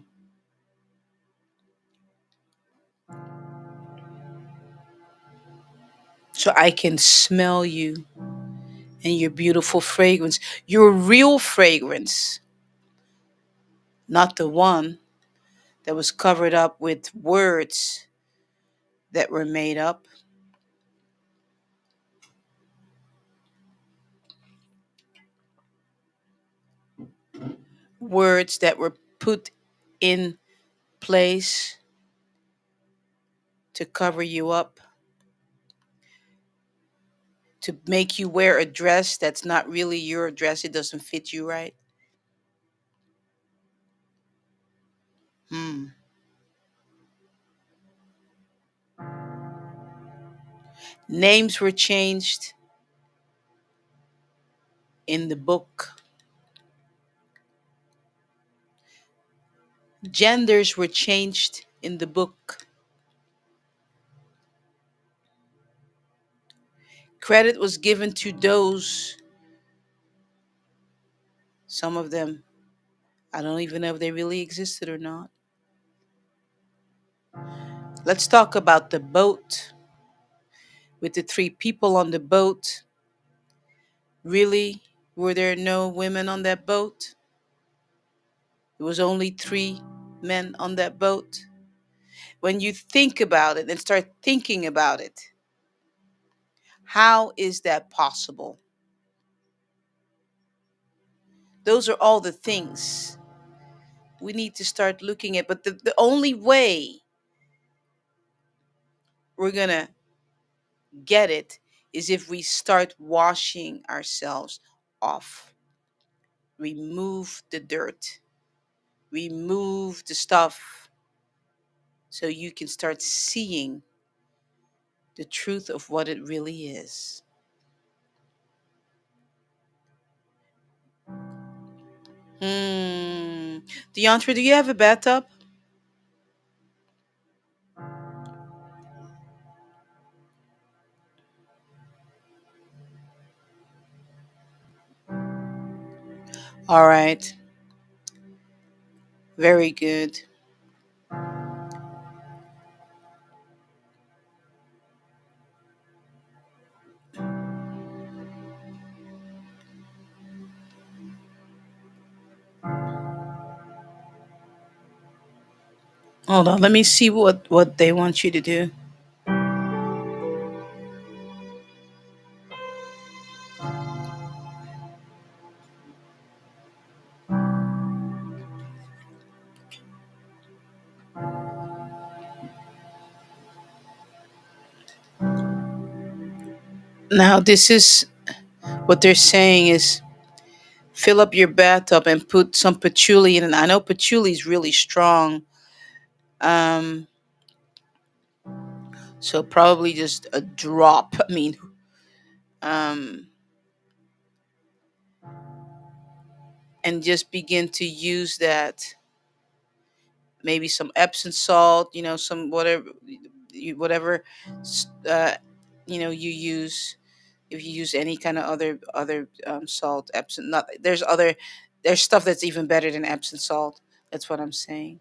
So I can smell you and your beautiful fragrance, your real fragrance, not the one that was covered up with words that were made up, words that were put in place to cover you up, to make you wear a dress that's not really your dress, it doesn't fit you right. Hmm. Names were changed in the book, genders were changed in the book, credit was given to those, some of them, I don't even know if they really existed or not. Let's talk about the boat with the three people on the boat. Really? Were there no women on that boat? It was only three men on that boat. When you think about it and start thinking about it, how is that possible? Those are all the things we need to start looking at. But the only way we're going to get it is if we start washing ourselves off. Remove the dirt, remove the stuff so you can start seeing the truth of what it really is. Hmm. DeAndre, do you have a bathtub? All right. Very good. Hold on. Let me see what they want you to do. Now, this is what they're saying is fill up your bathtub and put some patchouli in. And I know patchouli is really strong. Um, so probably just a drop. I mean, um, and just begin to use that. Maybe some Epsom salt, some whatever, whatever, uh, you use. If you use any kind of other salt, Epsom, not there's stuff that's even better than Epsom salt. That's what I'm saying.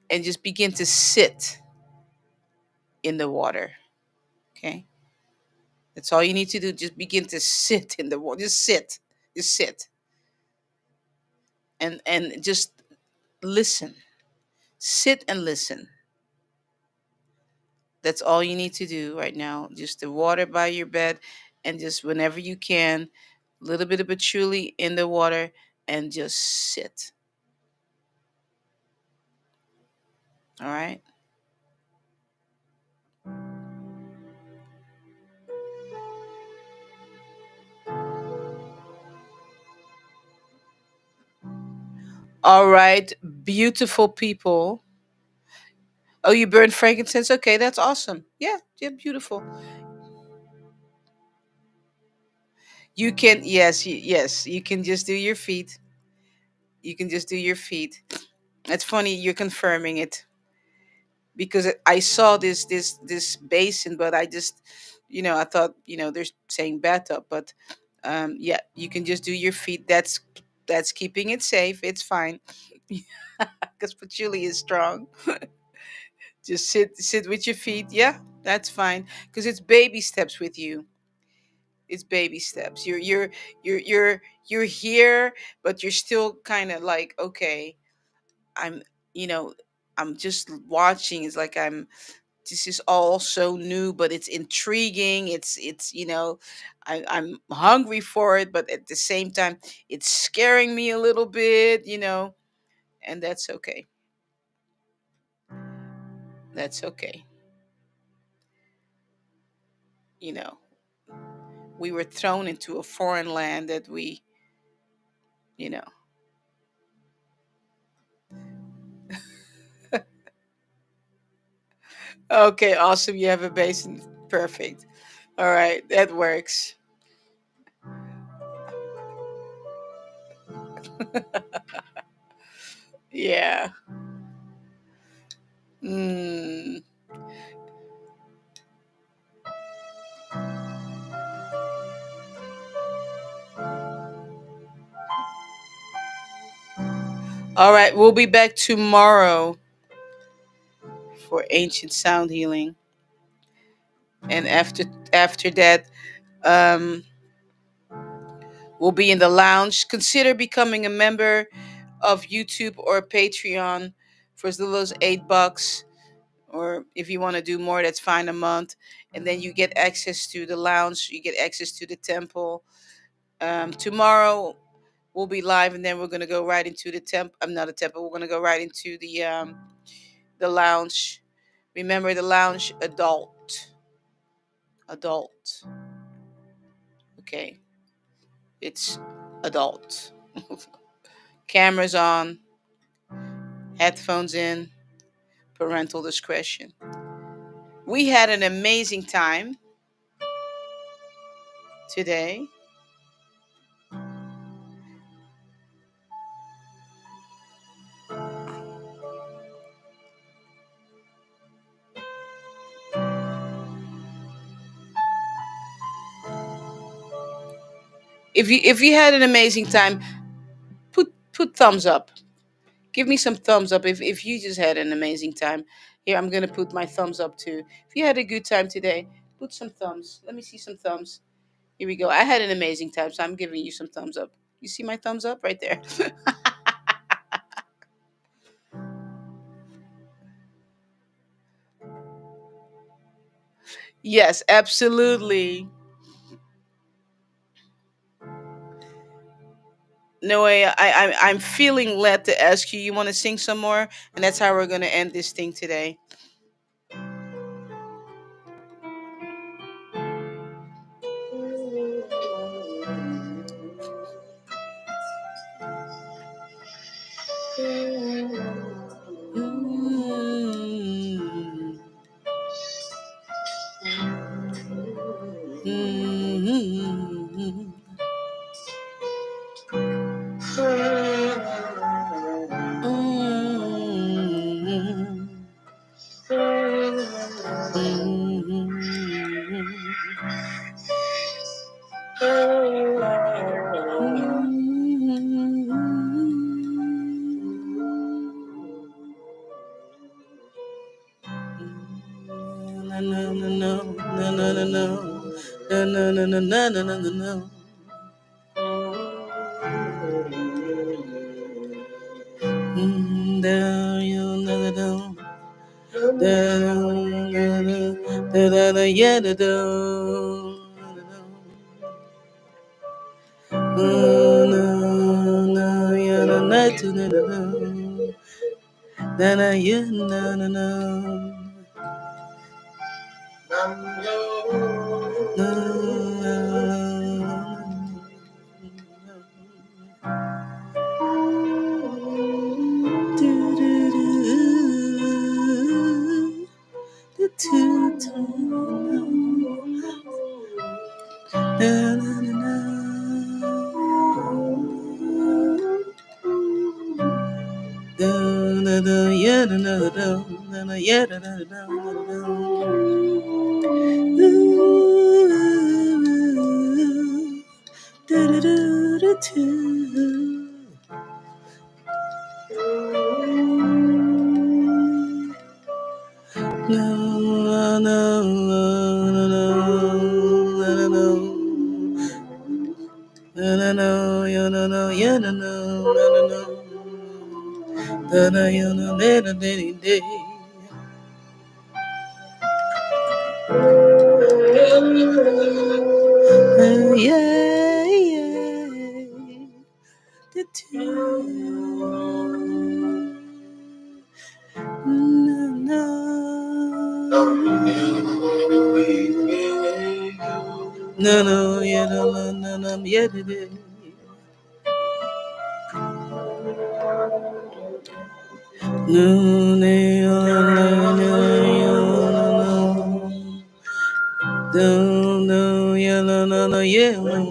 And just begin to sit in the water. Okay, that's all you need to do. Just begin to sit in the water. Just sit, and just listen. Sit and listen. That's all you need to do right now. Just the water by your bed, and just whenever you can, a little bit of patchouli in the water, and just sit. All right. All right, beautiful people. Oh, you burn frankincense? Okay, that's awesome. Yeah, yeah, beautiful. You can, yes, yes, you can just do your feet. You can just do your feet. It's funny you're confirming it because I saw this basin, but I just, I thought, they're saying bathtub, but yeah, you can just do your feet. That's keeping it safe. It's fine because patchouli is strong. Just sit with your feet. Yeah, that's fine because it's baby steps with you. It's baby steps. You're here, but you're still kind of like, okay, I'm you know I'm just watching. It's like I'm this is all so new, but it's intriguing. It's I'm hungry for it, but at the same time it's scaring me a little bit. And that's okay. That's okay. you know we were thrown into a foreign land that we you know Okay, awesome. You have a basin. Perfect. All right, that works. Yeah. Mm. All right, we'll be back tomorrow for ancient sound healing, and after that, um, we'll be in the lounge. Consider becoming a member of YouTube or Patreon for as little as $8, or if you want to do more, that's fine, a month, and then you get access to the lounge. You get access to the temple. Tomorrow we'll be live, and then we're gonna go right into the temp. I'm not a temple. We're gonna go right into the lounge. Remember the lounge, adult. Okay, it's adult. Cameras on, headphones in, parental discretion. We had an amazing time today. If you had an amazing time, put thumbs up. Give me some thumbs up if you just had an amazing time. Here, I'm gonna put my thumbs up too. If you had a good time today, put some thumbs. Let me see some thumbs. Here we go. I had an amazing time, so I'm giving you some thumbs up. You see my thumbs up right there? Yes, absolutely. No way. I'm feeling led to ask you. You want to sing some more, and that's how we're gonna end this thing today. Mm. Mm. Mm. na na na na na na na. No, no, yeah, no, no, no, no, yeah, no, no, no, no, yeah, no, no, no, yeah, no, no, yeah, no,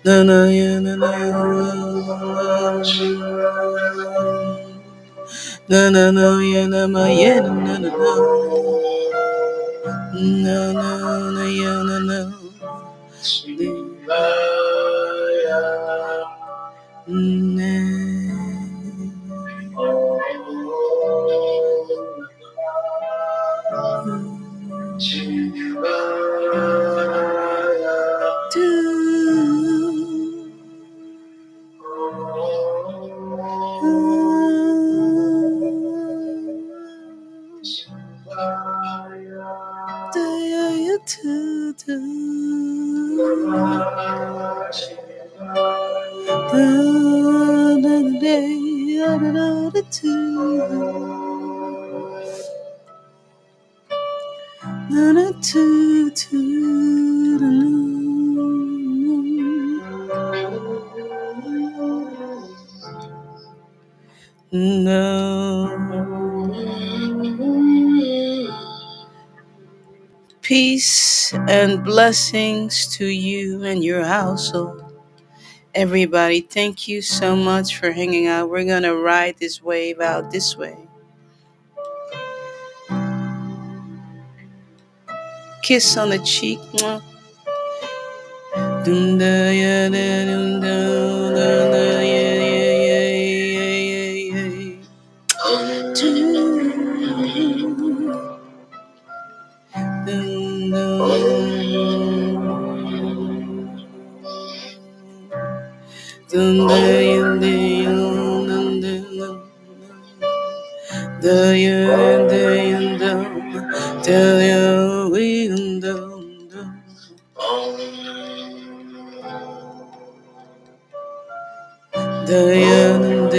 no, no, yeah, no, no, no, no, yeah, no, my, yeah, no, no, no, no, no, no, yeah, no, no. Peace and blessings to you and your household. Everybody, thank you so much for hanging out. We're going to ride this wave out this way. Kiss on the cheek. Mwah. Dunda ya da dunda dunda ya ya ya ya ya. Dunda ya da ya dunda. The end, tell you we the end,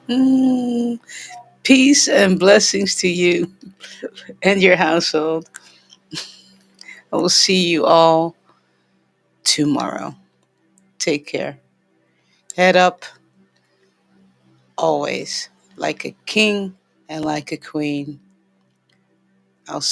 Mm. Peace and blessings to you and your household. I will see you all tomorrow. Take care. Head up always, like a king and like a queen.